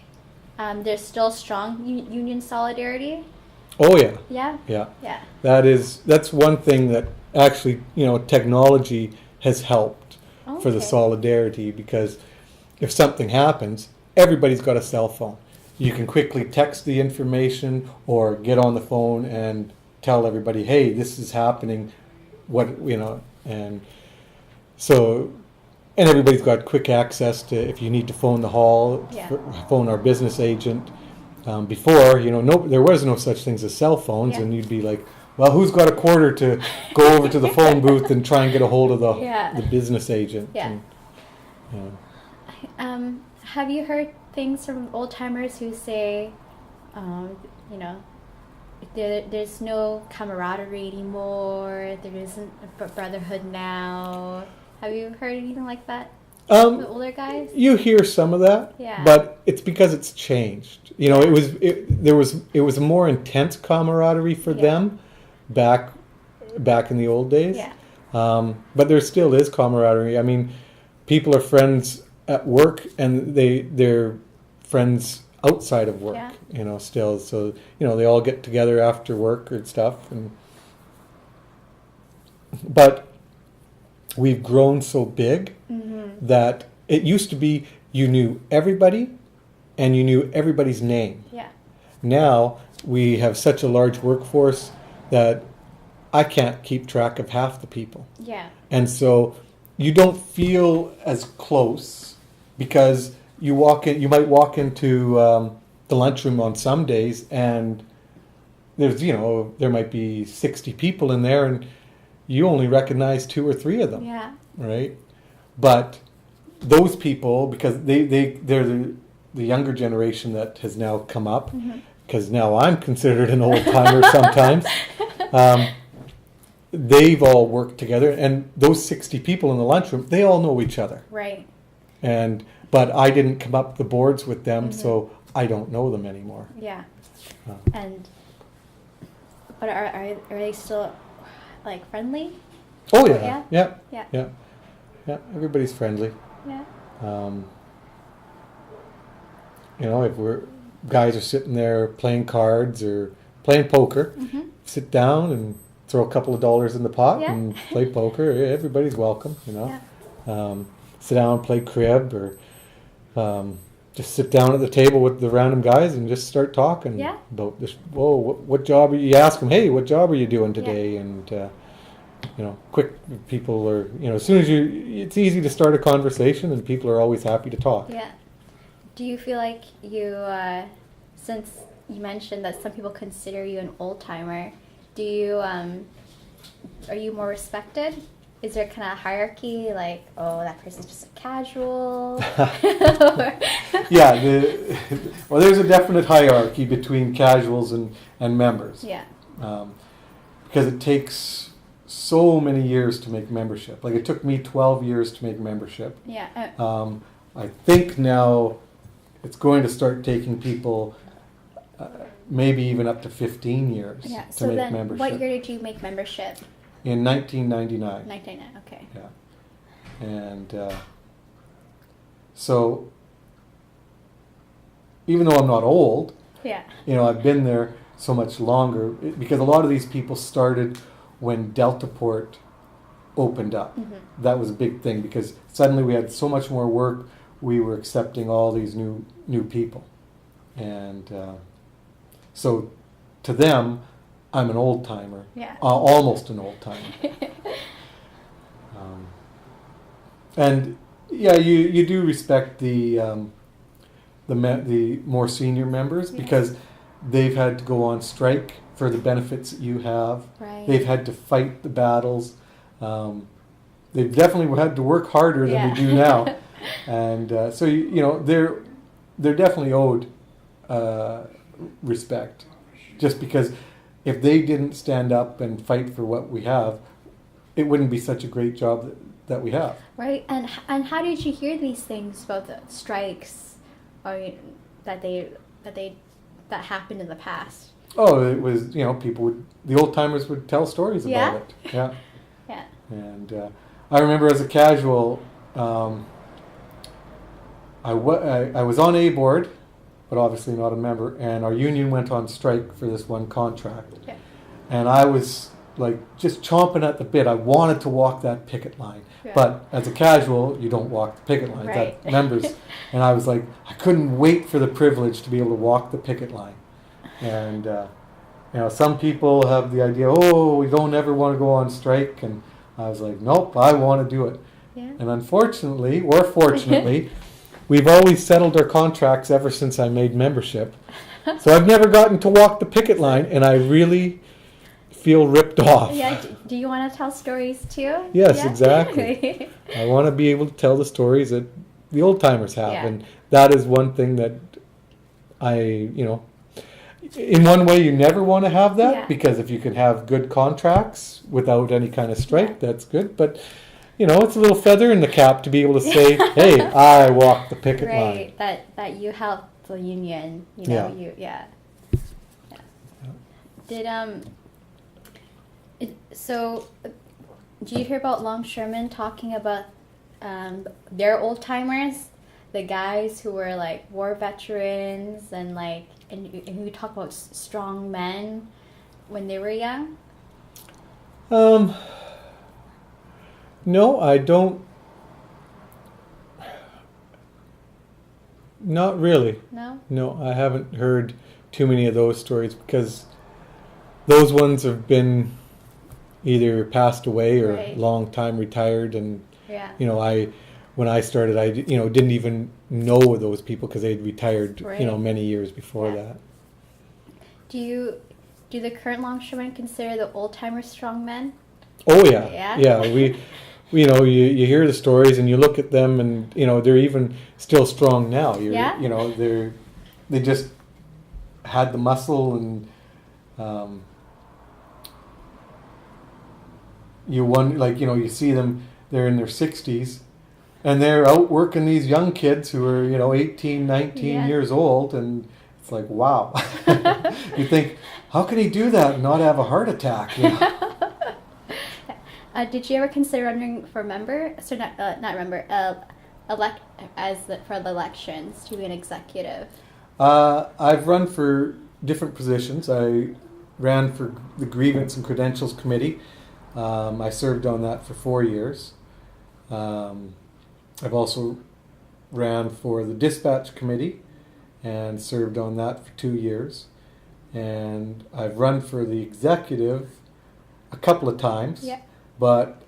there's still strong union solidarity? Oh yeah. Yeah? Yeah. Yeah. That's one thing that actually, technology has helped for the Okay. solidarity, because if something happens, everybody's got a cell phone. You can quickly text the information or get on the phone and tell everybody, hey, this is happening, and so, and everybody's got quick access to, if you need to phone the hall, phone our business agent. Before, there was no such things as cell phones, and you'd be like, well, who's got a quarter to go over to the phone booth and try and get a hold of the business agent? Yeah. And, Have you heard things from old timers who say, there's no camaraderie anymore, there isn't a brotherhood now? Have you heard anything like that? The older guys? You hear some of that, but it's because it's changed. It was a more intense camaraderie for them back in the old days. Yeah. But there still is camaraderie. I mean, people are friends at work, and they're friends outside of work. Still. So they all get together after work and stuff. But we've grown so big that it used to be you knew everybody and you knew everybody's name. Yeah. Now we have such a large workforce that I can't keep track of half the people. Yeah. And so you don't feel as close, because you might walk into the lunchroom on some days, and there's there might be 60 people in there, and you only recognize 2 or 3 of them. Yeah. Right? But those people, because they're the younger generation that has now come up, because now I'm considered an old timer sometimes. They've all worked together, and those 60 people in the lunchroom, they all know each other. Right. But I didn't come up the boards with them, so I don't know them anymore. Yeah. But are they still like friendly? Oh yeah. Yeah. Yeah. Everybody's friendly. Yeah. If guys are sitting there playing cards or playing poker, sit down and throw a couple of dollars in the pot and play poker. Everybody's welcome. Sit down and play crib, or just sit down at the table with the random guys and just start talking about this. Whoa, what job are you? You ask them, hey, what job are you doing today? And quick, people are, as soon as it's easy to start a conversation, and people are always happy to talk. Yeah. Do you feel like you, since you mentioned that some people consider you an old timer, are you more respected? Is there kind of a hierarchy, like, oh, that person's just a casual? Yeah, there's a definite hierarchy between casuals and members. Yeah. Because it takes so many years to make membership. Like, it took me 12 years to make membership. Yeah. I think now it's going to start taking people maybe even up to 15 years to make membership. What year did you make membership? In 1999. 1999, okay. Yeah. And so, even though I'm not old, I've been there so much longer, because a lot of these people started when Deltaport opened up. That was a big thing, because suddenly we had so much more work. We were accepting all these new people. And so to them, I'm an old timer. Yeah. Almost an old timer. And yeah, you do respect the more senior members, because they've had to go on strike for the benefits that you have. Right. They've had to fight the battles. They've definitely had to work harder than we do now. And so they're definitely owed respect, just because if they didn't stand up and fight for what we have, it wouldn't be such a great job that we have. Right. And how did you hear these things about the strikes, or that happened in the past? Oh, it was, the old timers would tell stories about it. Yeah. Yeah. And I remember as a casual, I was on A board, but obviously not a member, and our union went on strike for this one contract. Yeah. And I was like just chomping at the bit. I wanted to walk that picket line. Yeah. But as a casual, you don't walk the picket line. Right. That members. And I was like, I couldn't wait for the privilege to be able to walk the picket line. And some people have the idea, oh, we don't ever want to go on strike. And I was like, nope, I want to do it. Yeah. And unfortunately, or fortunately, we've always settled our contracts ever since I made membership. So I've never gotten to walk the picket line, and I really feel ripped off. Yeah. Do you want to tell stories too? Yes, exactly. I want to be able to tell the stories that the old timers have. Yeah. And that is one thing that in one way you never want to have that, because if you can have good contracts without any kind of strike, that's good. But it's a little feather in the cap to be able to say, hey, I walked the picket line. Right, that you helped the union, So, do you hear about Longshoremen talking about their old timers, the guys who were like war veterans and who talk about strong men when they were young? No, I don't. Not really. No? No, I haven't heard too many of those stories, because those ones have been either passed away or long time retired. And, when I started, I didn't even know those people, because they'd retired, many years before that. Do the current longshoremen consider the old timers strong men? Oh, yeah. Yeah, you hear the stories and you look at them, and they're even still strong now. They just had the muscle, and you see them, they're in their 60s, and they're out working these young kids who are 18, 19 Yeah. years old, and it's like, wow. You think, how can he do that and not have a heart attack? Did you ever consider running for member? So not member. For the elections to be an executive. I've run for different positions. I ran for the Grievance and Credentials Committee. I served on that for 4 years. I've also ran for the Dispatch Committee and served on that for 2 years. And I've run for the executive a couple of times. Yeah. But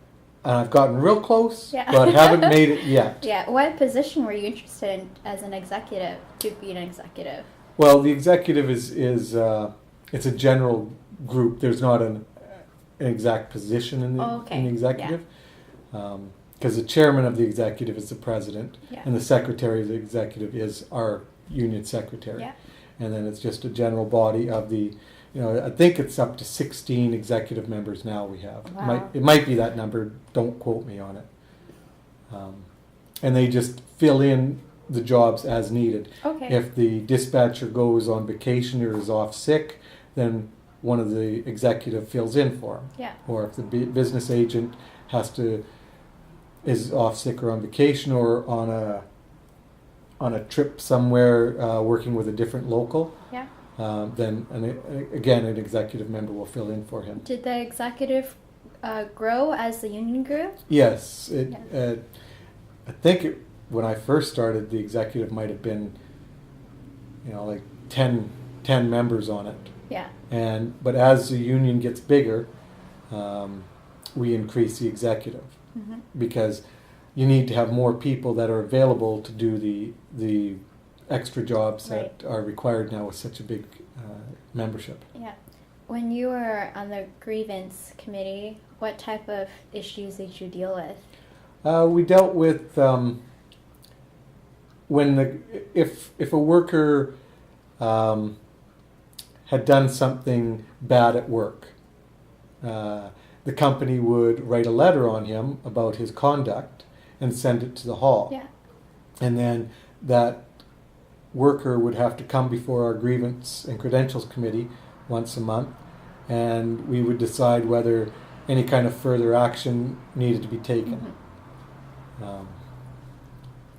I've gotten real close, Yeah. but haven't made it yet. Yeah. What position were you interested in as an executive, to be an executive? Well, the executive is it's a general group. There's not an exact position in the executive. Because the chairman of the executive is the president, Yeah. and the secretary of the executive is our union secretary. Yeah. And then it's just a general body of the, I think it's up to 16 executive members now we have. Wow. It might be that number, don't quote me on it. And they just fill in the jobs as needed. Okay. If the dispatcher goes on vacation or is off sick, then one of the executive fills in for him. Yeah. Or if the business agent is off sick or on vacation or on a trip somewhere working with a different local, Yeah. then again an executive member will fill in for him. Did the executive grow as the union grew? Yes, I think when I first started, the executive might have been, like 10 members on it. Yeah. But as the union gets bigger, we increase the executive Mm-hmm. because you need to have more people that are available to do the extra jobs that are required now with such a big membership. Yeah. When you were on the grievance committee, what type of issues did you deal with? We dealt with if a worker had done something bad at work, the company would write a letter on him about his conduct and send it to the hall. Yeah. And then that worker would have to come before our grievance and credentials committee once a month, and we would decide whether any kind of further action needed to be taken. Mm-hmm.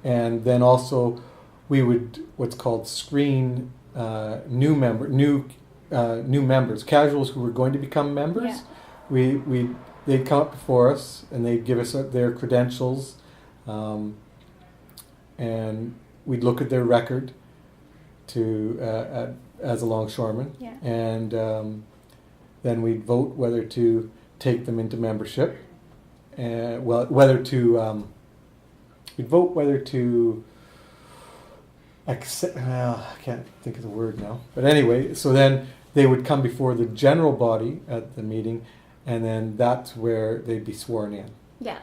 And then also we would what's called screen new members, casuals who were going to become members. Yeah. They'd come up before us and they'd give us their credentials, and we'd look at their record as a longshoreman, Yeah. and then we'd vote whether to take them into membership, and we'd vote whether to accept. Well, I can't think of the word now, but anyway, so then they would come before the general body at the meeting, and then that's where they'd be sworn in. Yeah.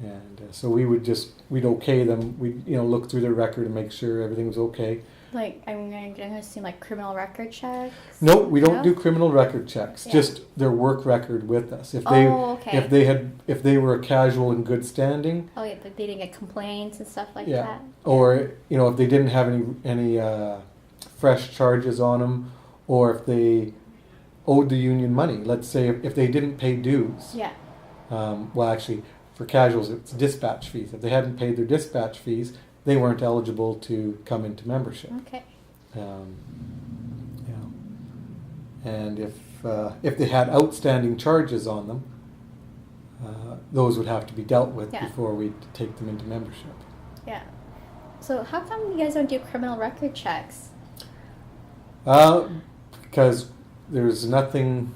And so we'd okay them. We'd look through their record and make sure everything was okay. Like, I'm going to assume like criminal record checks? No, we don't No? do criminal record checks. Yeah. Just their work record with us. If Okay. if they were a casual in good standing, Oh, yeah, they didn't get complaints and stuff like yeah, that? or if they didn't have any fresh charges on them, or if they owed the union money. Let's say if they didn't pay dues. Yeah. Well, actually, for casuals, it's dispatch fees. If they hadn't paid their dispatch fees, they weren't eligible to come into membership. Okay. And if they had outstanding charges on them, those would have to be dealt with Yeah. before we take them into membership. Yeah. So how come you guys don't do criminal record checks? Because there's nothing.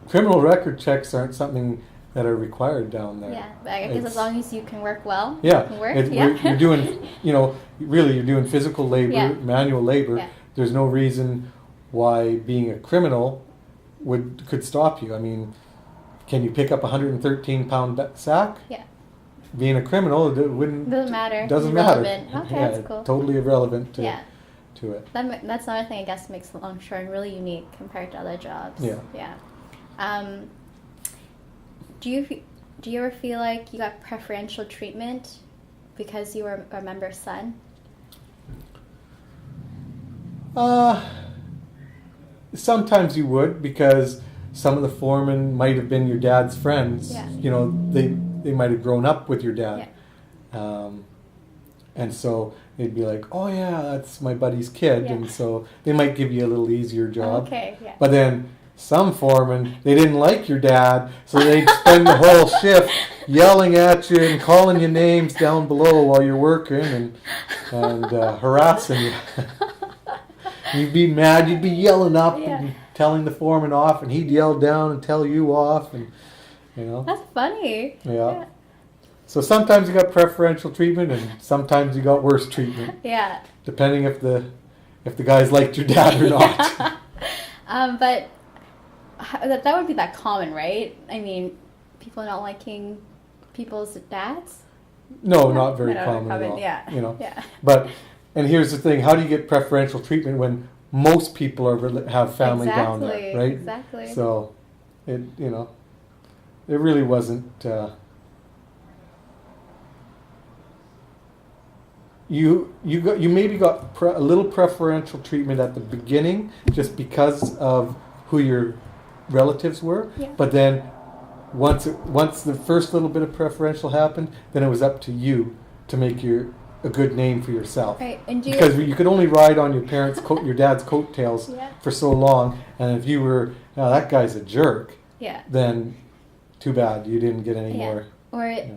Criminal record checks aren't something that are required down there. Yeah, but I guess It's- as long as you can work well, Yeah, you can work. you're doing, really you're doing physical labor, Yeah. manual labor. Yeah. There's no reason why being a criminal could stop you. I mean, can you pick up a 113-pound sack? Yeah. Being a criminal, it wouldn't. Doesn't matter. Doesn't It's matter. irrelevant. Okay, Yeah, that's cool. Totally irrelevant to to it. That's another thing I guess makes the longshoreman really unique compared to other jobs. Yeah. Yeah. Do you ever feel like you got preferential treatment because you were a member's son? Sometimes you would, because some of the foremen might have been your dad's friends. Yeah. You know, they might have grown up with your dad. Yeah. And so they'd be like, oh yeah, that's my buddy's kid. Yeah. And so they might give you a little easier job. Okay, yeah. But then some foremen, they didn't like your dad, so they'd spend the whole shift yelling at you and calling you names down below while you're working and harassing you. You'd be mad, you'd be yelling up and telling the foreman off, and he'd yell down and tell you off, and you know. That's funny. Yeah. So sometimes you got preferential treatment, and sometimes you got worse treatment. Yeah. Depending if the guys liked your dad or not. But that would be that common, right? I mean, people not liking people's dads? No, not very common at all. Yeah. You know. Yeah. But and here's the thing: how do you get preferential treatment when most people have family down there, right? Exactly. So, it really wasn't. You maybe got a little preferential treatment at the beginning just because of who your relatives were, Yeah. but then once the first little bit of preferential happened, then it was up to you to make a good name for yourself. Right. And Because you could only ride on your your dad's coattails Yeah. for so long, and if you were, oh, that guy's a jerk, Yeah. then too bad you didn't get any Yeah. more.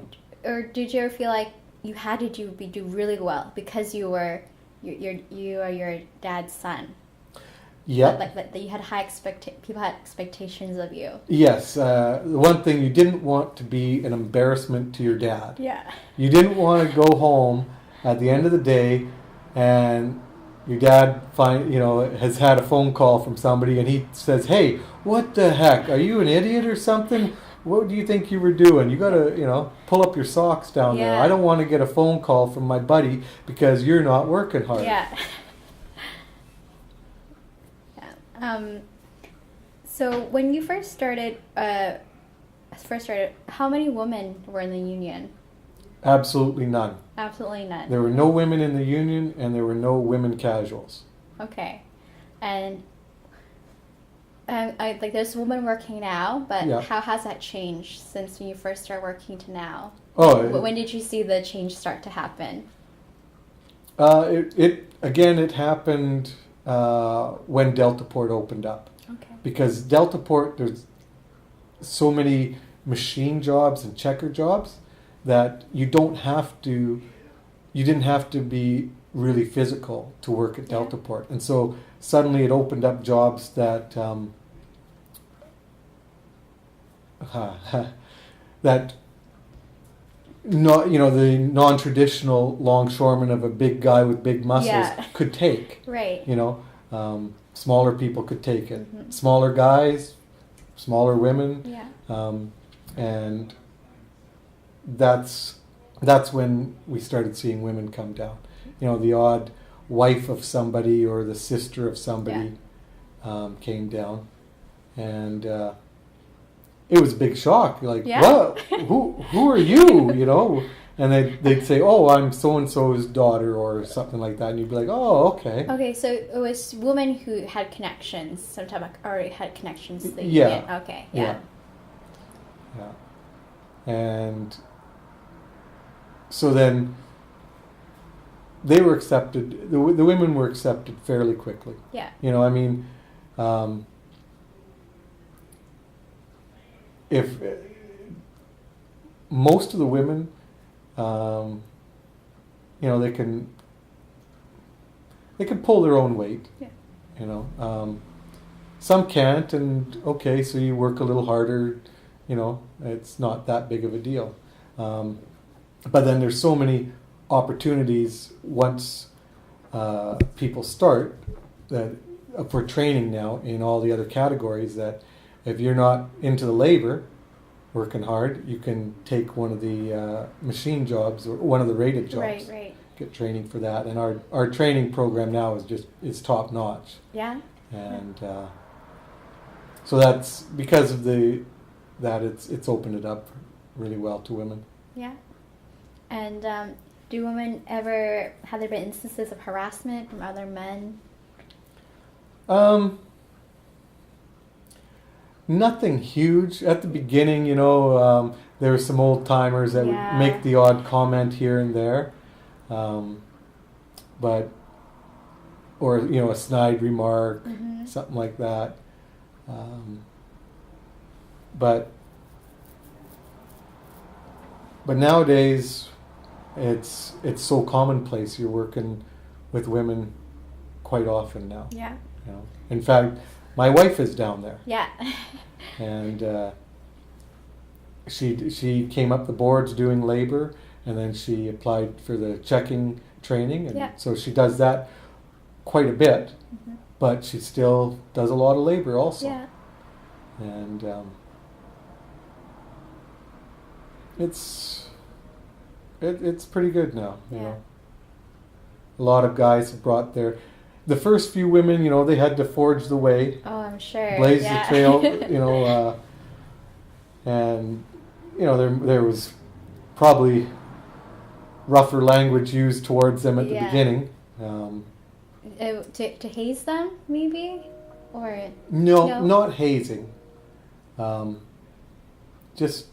Or did you ever feel like you had to do really well because you are your dad's son? Yeah. Like that you had people had expectations of you. Yes. The one thing, you didn't want to be an embarrassment to your dad. Yeah. You didn't want to go home at the end of the day and your dad has had a phone call from somebody and he says, "Hey, what the heck? Are you an idiot or something? What do you think you were doing? You got to, pull up your socks down there. Yeah. I don't want to get a phone call from my buddy because you're not working hard." Yeah. So when you first started, how many women were in the union? Absolutely none. Absolutely none. There were no women in the union, and there were no women casuals. Okay, and there's a woman working now, but Yeah. how has that changed since when you first started working to now? Oh, When did you see the change start to happen? It happened when Deltaport opened up. Okay. Because Deltaport, there's so many machine jobs and checker jobs that you didn't have to be really physical to work at Yeah. Deltaport. And so suddenly it opened up jobs that that the non-traditional longshoreman of a big guy with big muscles Yeah. could take. Right. Smaller people could take it. Mhm. Smaller guys, smaller women, Yeah. and that's when we started seeing women come down. The odd wife of somebody or the sister of somebody came down, and it was a big shock. Like, Yeah. what? Who are you? And they'd say, "Oh, I'm so and so's daughter," or something like that, and you'd be like, "Oh, okay." Okay, so it was women who had connections, sometimes already had connections to the Yeah. union. Okay, yeah. Yeah. And so then they were accepted. The women were accepted fairly quickly. Yeah. If most of the women, they can pull their own weight. Yeah. Some can't, and okay, so you work a little harder. It's not that big of a deal. But then there's so many opportunities once people start that for training now in all the other categories, that if you're not into the labor, working hard, you can take one of the machine jobs or one of the rated jobs. Right. get training for that. And our training program now is top notch. Yeah. And so that's because of that it's opened it up really well to women. Yeah. And do women ever, have there been instances of harassment from other men? Nothing huge. At the beginning, there were some old timers that would make the odd comment here and there. But, or, a snide remark, something like that. But nowadays, it's so commonplace. You're working with women quite often now. Yeah. In fact, my wife is down there. Yeah. And she came up the boards doing labor, and then she applied for the checking training, and so she does that quite a bit. But she still does a lot of labor also. Yeah. And it's pretty good now. You know, a lot of guys have brought the first few women. They had to forge the way. Oh, I'm sure. Blaze the trail. And there was probably rougher language used towards them at the beginning. To haze them, maybe, or no, not hazing. Just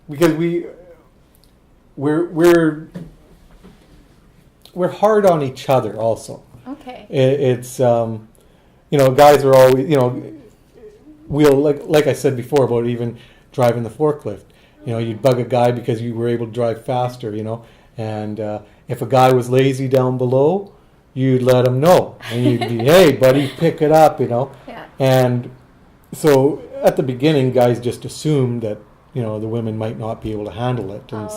because we're hard on each other also. Okay. It's guys are always we'll like I said before about even driving the forklift. You'd bug a guy because you were able to drive faster. And if a guy was lazy down below, you'd let him know, and you'd be, hey, buddy, pick it up. Yeah. And so at the beginning, guys just assumed that the women might not be able to handle it, and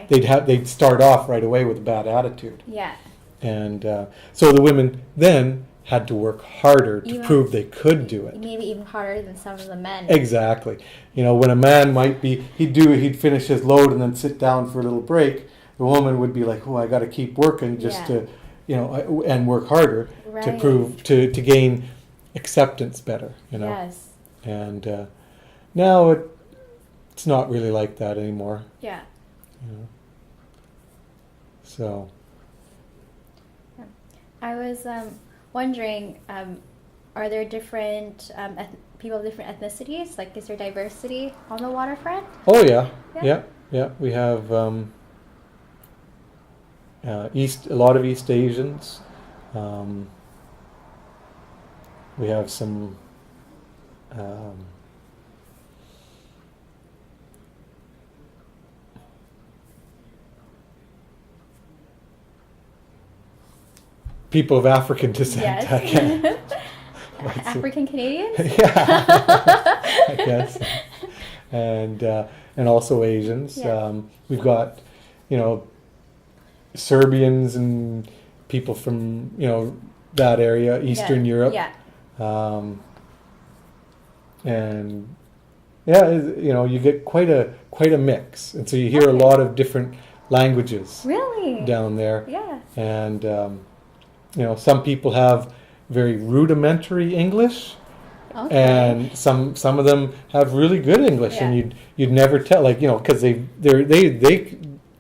they'd start off right away with a bad attitude. Yeah. And so the women then had to work harder to prove they could do it. Maybe even harder than some of the men. Exactly. When a man might be, he'd finish his load and then sit down for a little break. The woman would be like, oh, I got to keep working just to, and work harder to prove, to gain acceptance better, Yes. And now it's not really like that anymore. Yeah. So. I was wondering, are there different people of different ethnicities? Like, is there diversity on the waterfront? Oh yeah. We have a lot of East Asians. We have some people of African descent. Yes. African Canadians? Yeah, I guess. And also Asians. Yeah. We've got, Serbians and people from, that area, Eastern Europe. Yeah. And you get quite a mix. And so you hear a lot of different languages. Really? Down there. Yeah. And some people have very rudimentary English, and some of them have really good English, and you'd never tell, because they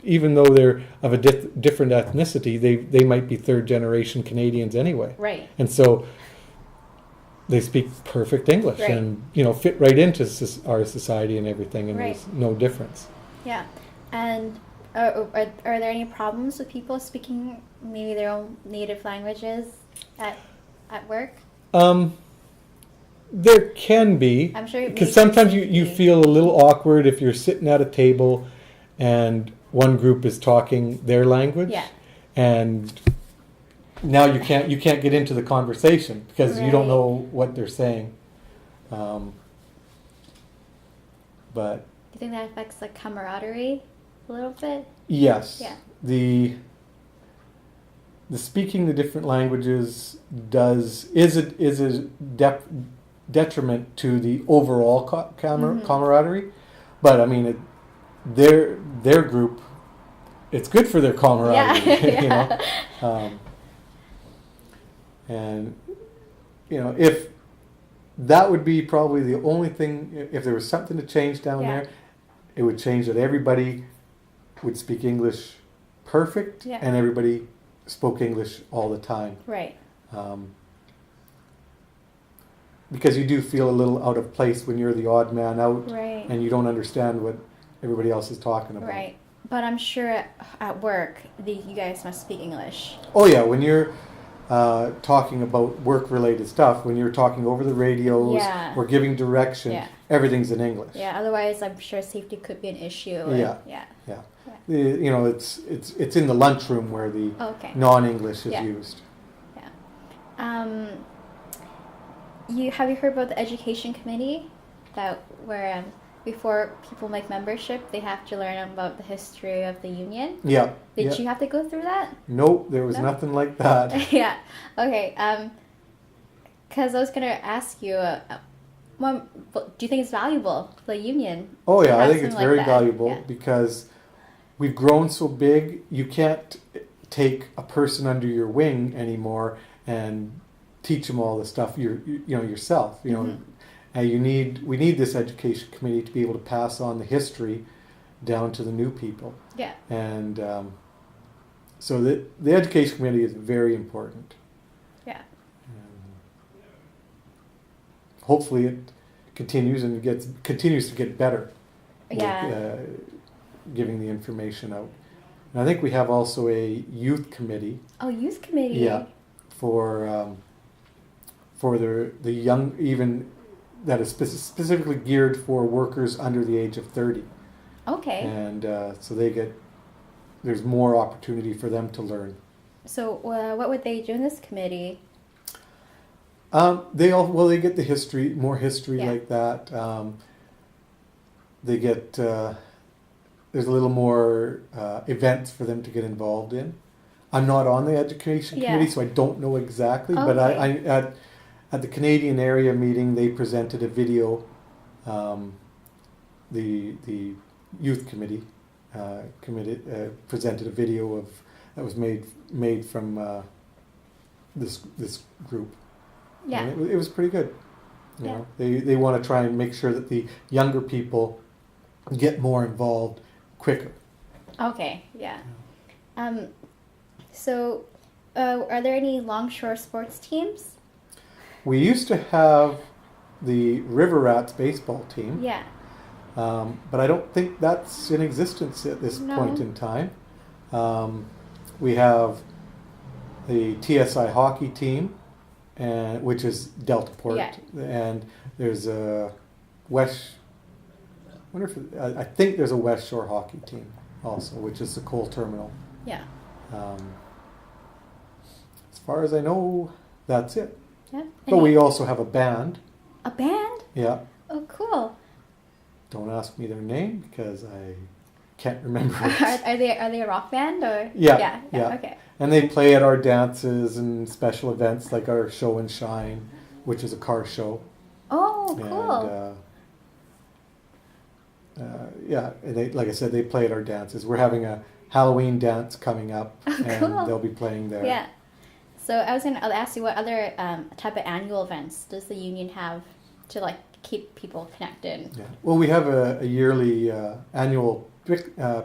even though they're of a different ethnicity, they might be third generation Canadians anyway. Right. And so they speak perfect English and fit right into our society and everything, and there's no difference. Yeah. And are there any problems with people speaking maybe their own native languages at work? There can be. I'm sure. Because sometimes you feel a little awkward if you're sitting at a table and one group is talking their language. Yeah. And now you can't get into the conversation because you don't know what they're saying. But do you think that affects the camaraderie a little bit? Yes. Yeah. The speaking the different languages is a detriment to the overall camaraderie, but I mean their group it's good for their camaraderie, Yeah. you know. And if that would be probably the only thing, if there was something to change down Yeah. there, it would change that everybody would speak English perfect, Yeah. and everybody spoke English all the time. Right. Because you do feel a little out of place when you're the odd man out, Right. and you don't understand what everybody else is talking about. Right. But I'm sure at work, you guys must speak English. Oh yeah, when you're talking about work-related stuff, when you're talking over the radios Yeah. or giving direction, Yeah. everything's in English. Yeah. Otherwise, I'm sure safety could be an issue. Yeah. Yeah. Yeah. It's in the lunchroom where the Okay. non-English is Yeah. used. Have you heard about the education committee where before people make membership, they have to learn about the history of the union? Yeah. Did yeah. you have to go through that? Nope, there was No? nothing like that. Yeah. Okay. Because I was gonna ask you, do you think it's valuable, the union? Oh to yeah, I have think it's something very like that? valuable Yeah. because we've grown so big. You can't take a person under your wing anymore and teach them all the stuff yourself. Mhm. And we need this education committee to be able to pass on the history down to the new people. Yeah. And so the education committee is very important. Yeah. Hopefully it continues and continues to get better. Yeah. With, giving the information out. And I think we have also a youth committee. Oh, youth committee. Yeah, for the young, even that is specifically geared for workers under the age of 30. Okay. And so there's more opportunity for them to learn. So what would they do in this committee? They get the history, more history Yeah. like that. They get there's a little more events for them to get involved in. I'm not on the education Yeah. committee, so I don't know exactly. But Okay. I at the Canadian area meeting, they presented a video. The youth committee presented a video that was made from this group. Yeah. And it was pretty good. You Yeah. know, they want to try and make sure that the younger people get more involved quicker. Okay. Yeah. So, are there any longshore sports teams? We used to have the River Rats baseball team, Yeah. but I don't think that's in existence at this No. point in time. We have the TSI hockey team, which is Deltaport, Yeah. and there's a West. I think there's a West Shore hockey team also, which is the Cole Terminal. Yeah. As far as I know, that's it. Yeah. But we also have a band. A band? Yeah. Oh, cool. Don't ask me their name because I can't remember it. Are they a rock band or? Yeah, Yeah. yeah. Okay. And they play at our dances and special events like our Show and Shine, which is a car show. Oh, cool. And they, like I said, they play at our dances. We're having a Halloween dance coming up, Oh, and cool. they'll be playing there. Yeah. So I'll ask you, what other type of annual events does the union have to keep people connected? Yeah. Well, we have a yearly annual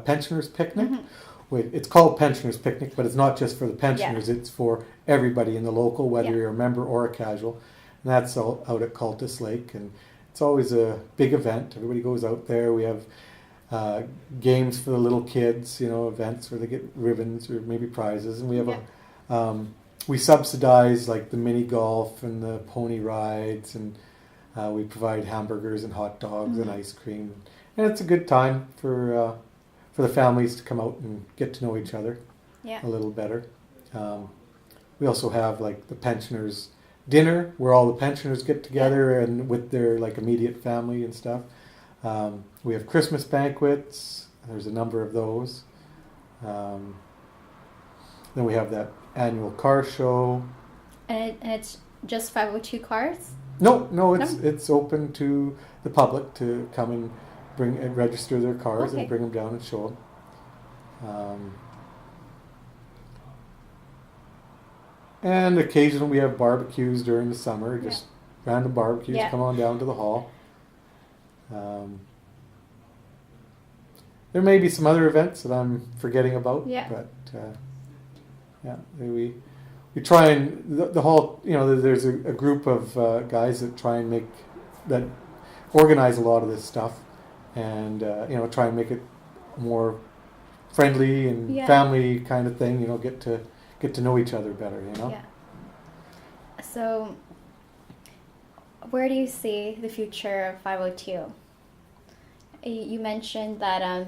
pensioners picnic. Mhm. It's called Pensioners Picnic, but it's not just for the pensioners. It's for everybody in the local, whether Yeah. you're a member or a casual. And that's out at Cultus Lake, and it's always a big event. Everybody goes out there. We have games for the little kids, events where they get ribbons or maybe prizes, and we have we subsidize like the mini golf and the pony rides, and we provide hamburgers and hot dogs and ice cream, and it's a good time for the families to come out and get to know each other Yeah. a little better. We also have like the pensioners dinner where all the pensioners get together and with their immediate family and stuff. We have Christmas banquets. There's a number of those. Then we have that annual car show. And it's just 502 cars? No, it's open to the public to come and register their cars Okay. and bring them down and show Um, and occasionally we have barbecues during the summer, just random barbecues. Yeah. Come on down to the hall. There may be some other events that I'm forgetting about, Yeah. but yeah, we try and the hall. You know, there's a group of guys that try and that organize a lot of this stuff, and you know, try and make it more friendly and family kind of thing. You know, get to know each other better. You know. Yeah. So, where do you see the future of 502? You mentioned that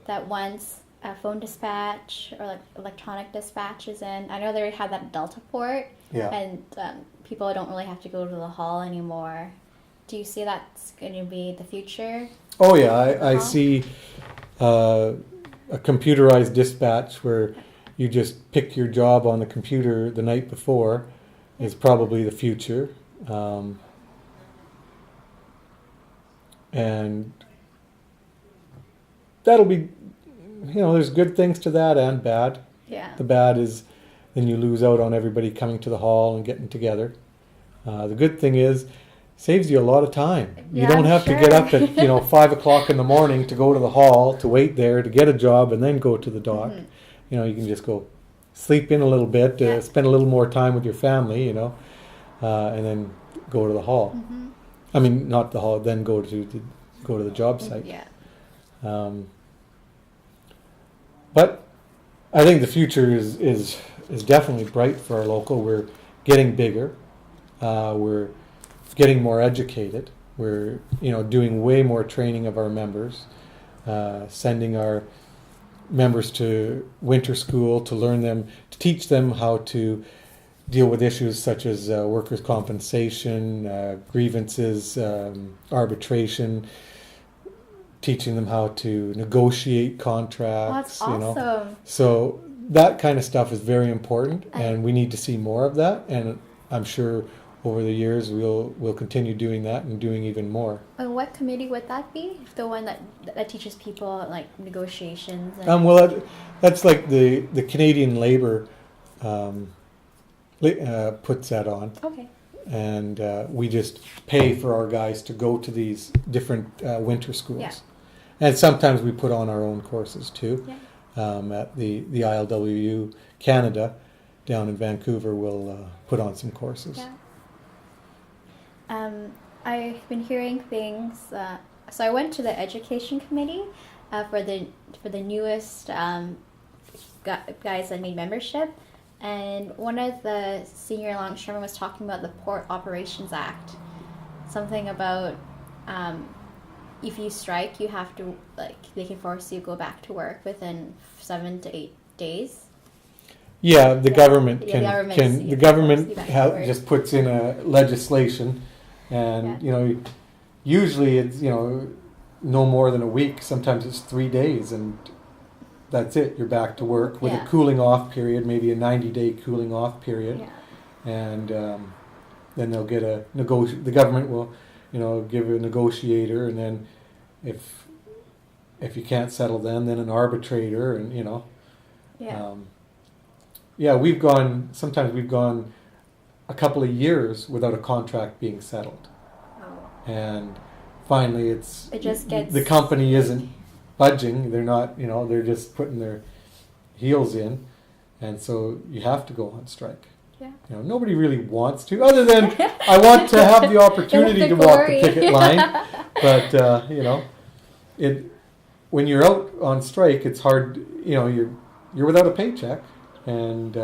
that once a phone dispatch or like electronic dispatch is in, I know they have that Delta port, and people don't really have to go to the hall anymore. Do you see that's going to be the future? Oh yeah, I see a computerized dispatch where you just pick your job on the computer the night before is probably the future, and that'll be, you know, there's good things to that and bad. Yeah. The bad is then you lose out on everybody coming to the hall and getting together. The good thing is, saves you a lot of time. You don't have to get up at 5 o'clock in the morning to go to the hall, to wait there, to get a job, and then go to the dock. Mm-hmm. You know, you can just go sleep in a little bit, spend a little more time with your family, you know, and then go to the hall. Mm-hmm. I mean, not the hall, then go to the job site. Yeah. But I think the future is definitely bright for our local. We're getting bigger. We're getting more educated. We're doing way more training of our members, sending our members to winter school to teach them how to deal with issues such as workers' compensation, grievances, arbitration, teaching them how to negotiate contracts. Oh, that's awesome. So that kind of stuff is very important, and we need to see more of that. And I'm sure over the years we'll continue doing that and doing even more. And what committee would that be? The one that teaches people like negotiations. Well, that's like the Canadian Labour puts that on. Okay. And we just pay for our guys to go to these different winter schools. Yeah. And sometimes we put on our own courses too. Yeah. At the ILWU Canada down in Vancouver, we'll put on some courses. Yeah. I've been hearing things. So I went to the education committee for the newest guys that need membership, and one of the senior longshoremen was talking about the Port Operations Act, something about if you strike, you have to they can force you to go back to work within 7 to 8 days. Yeah, the government can just puts in a legislation, and usually it's no more than a week. Sometimes it's 3 days, and that's it. You're back to work with a cooling off period, maybe a 90-day cooling off period, and then they'll get the government will give a negotiator, and then if you can't settle then an arbitrator, and sometimes we've gone a couple of years without a contract being settled. Oh. And finally the company isn't budging. They're not, they're just putting their heels in, and so you have to go on strike. Yeah. Nobody really wants to, other than I want to have the opportunity to walk the picket line. But when you're out on strike, it's hard. You're without a paycheck, and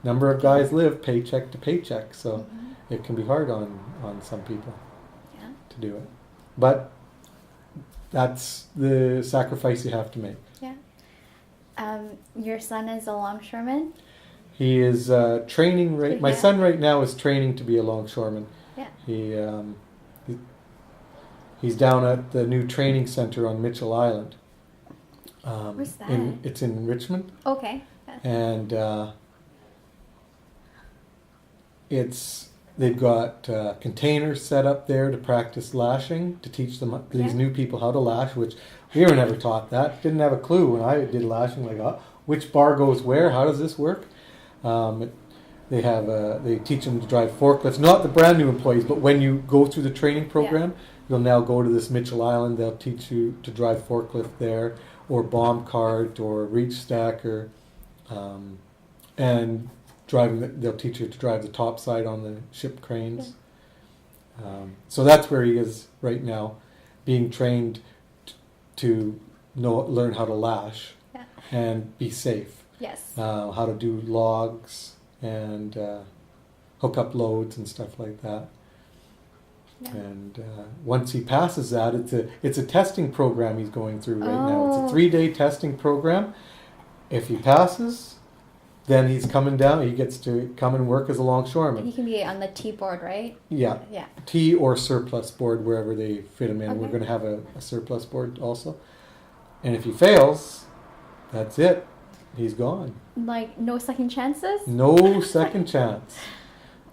number of guys live paycheck to paycheck, so it can be hard on some people to do it. But that's the sacrifice you have to make. Yeah. Your son is a longshoreman? He is training. My son right now is training to be a longshoreman. Yeah. He's down at the new training center on Mitchell Island. Where's that? It's in Richmond. Okay. And it's they've got containers set up there to practice lashing, to teach them these Yeah. new people how to lash, which we were never taught that. Didn't have a clue when I did lashing, like, which bar goes where, how does this work? They teach them to drive forklifts, not the brand new employees, but when you go through the training program, you'll now go to this Mitchell Island, they'll teach you to drive forklift there, or bomb cart, or reach stacker, and they'll teach you to drive the top side on the ship cranes. So that's where he is right now, being trained to learn how to lash and be safe. Yes. How to do logs and hook up loads and stuff like that. Yeah. And once he passes that, it's a testing program he's going through right now. It's Oh. a 3-day testing program. If he passes, then he's coming down. He gets to come and work as a longshoreman. He can be on the T board, right? Yeah, Yeah. T or surplus board, wherever they fit him in. We're Okay. going to have a surplus board also. And if he fails, that's it. He's gone. Like no second chances? No second chance.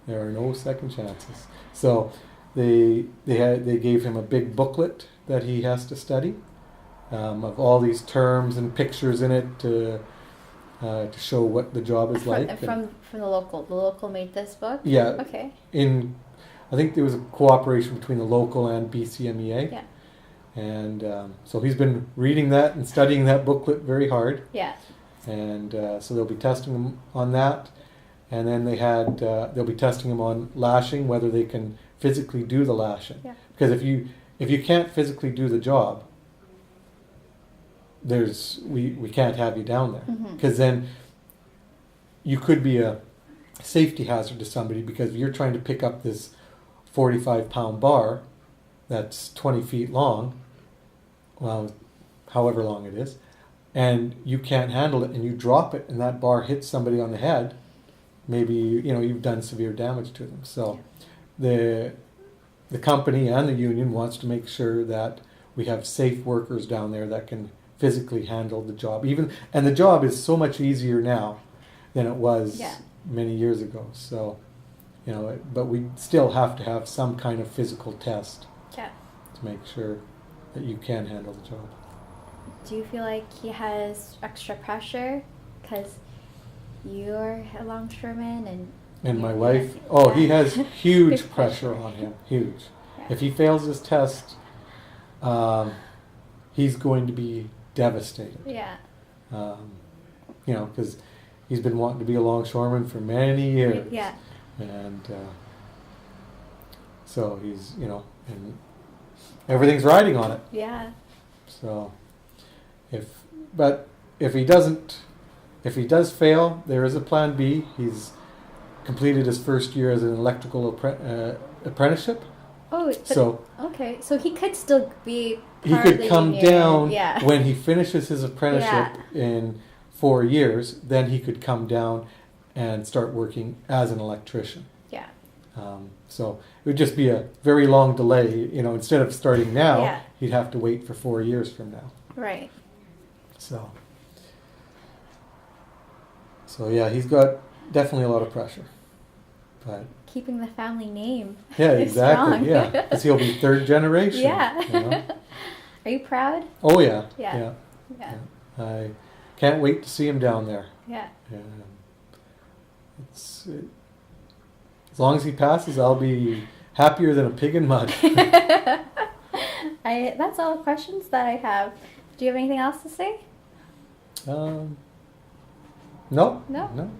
There are no second chances. So they gave him a big booklet that he has to study, of all these terms and pictures in it to show what the job is like. From the local. The local made this book? Yeah. Okay. I think there was a cooperation between the local and BCMEA. Yeah. And so he's been reading that and studying that booklet very hard. Yeah. And so they'll be testing him on that. And then they'll be testing him on lashing, whether they can physically do the lashing. Yeah. Because if you can't physically do the job, we can't have you down there. Mhm. Because then you could be a safety hazard to somebody, because if you're trying to pick up this 45-pound bar that's 20 feet long, well, however long it is, and you can't handle it and you drop it and that bar hits somebody on the head, maybe you've done severe damage to them. So the company and the union wants to make sure that we have safe workers down there that can physically handle the job. And the job is so much easier now than it was many years ago. So, but we still have to have some kind of physical test to make sure that you can handle the job. Do you feel like he has extra pressure because you're a longshoreman And my you- wife, yeah. he has huge Big pressure on him, huge. Yeah. If he fails his test, he's going to be devastated. Yeah. Because he's been wanting to be a longshoreman for many years. Yeah. And so he's, and everything's riding on it. Yeah. So, if he does fail, there is a plan B. He's completed his first year as an electrical apprenticeship. Oh, but, So okay. So he could still be. he part of could the come union. down Yeah. when he finishes his apprenticeship in 4 years. Then he could come down and start working as an electrician. Yeah. So it would just be a very long delay. Instead of starting now, Yeah. he'd have to wait for 4 years from now. Right. So yeah, he's got definitely a lot of pressure. But Keeping the family name. yeah, is exactly. strong. Yeah, because he'll be third generation. Yeah. Are you proud? Oh yeah. Yeah. Yeah. Yeah. I can't wait to see him down there. Yeah. As long as he passes, I'll be happier than a pig in mud. That's all the questions that I have. Do you have anything else to say? No. No? No.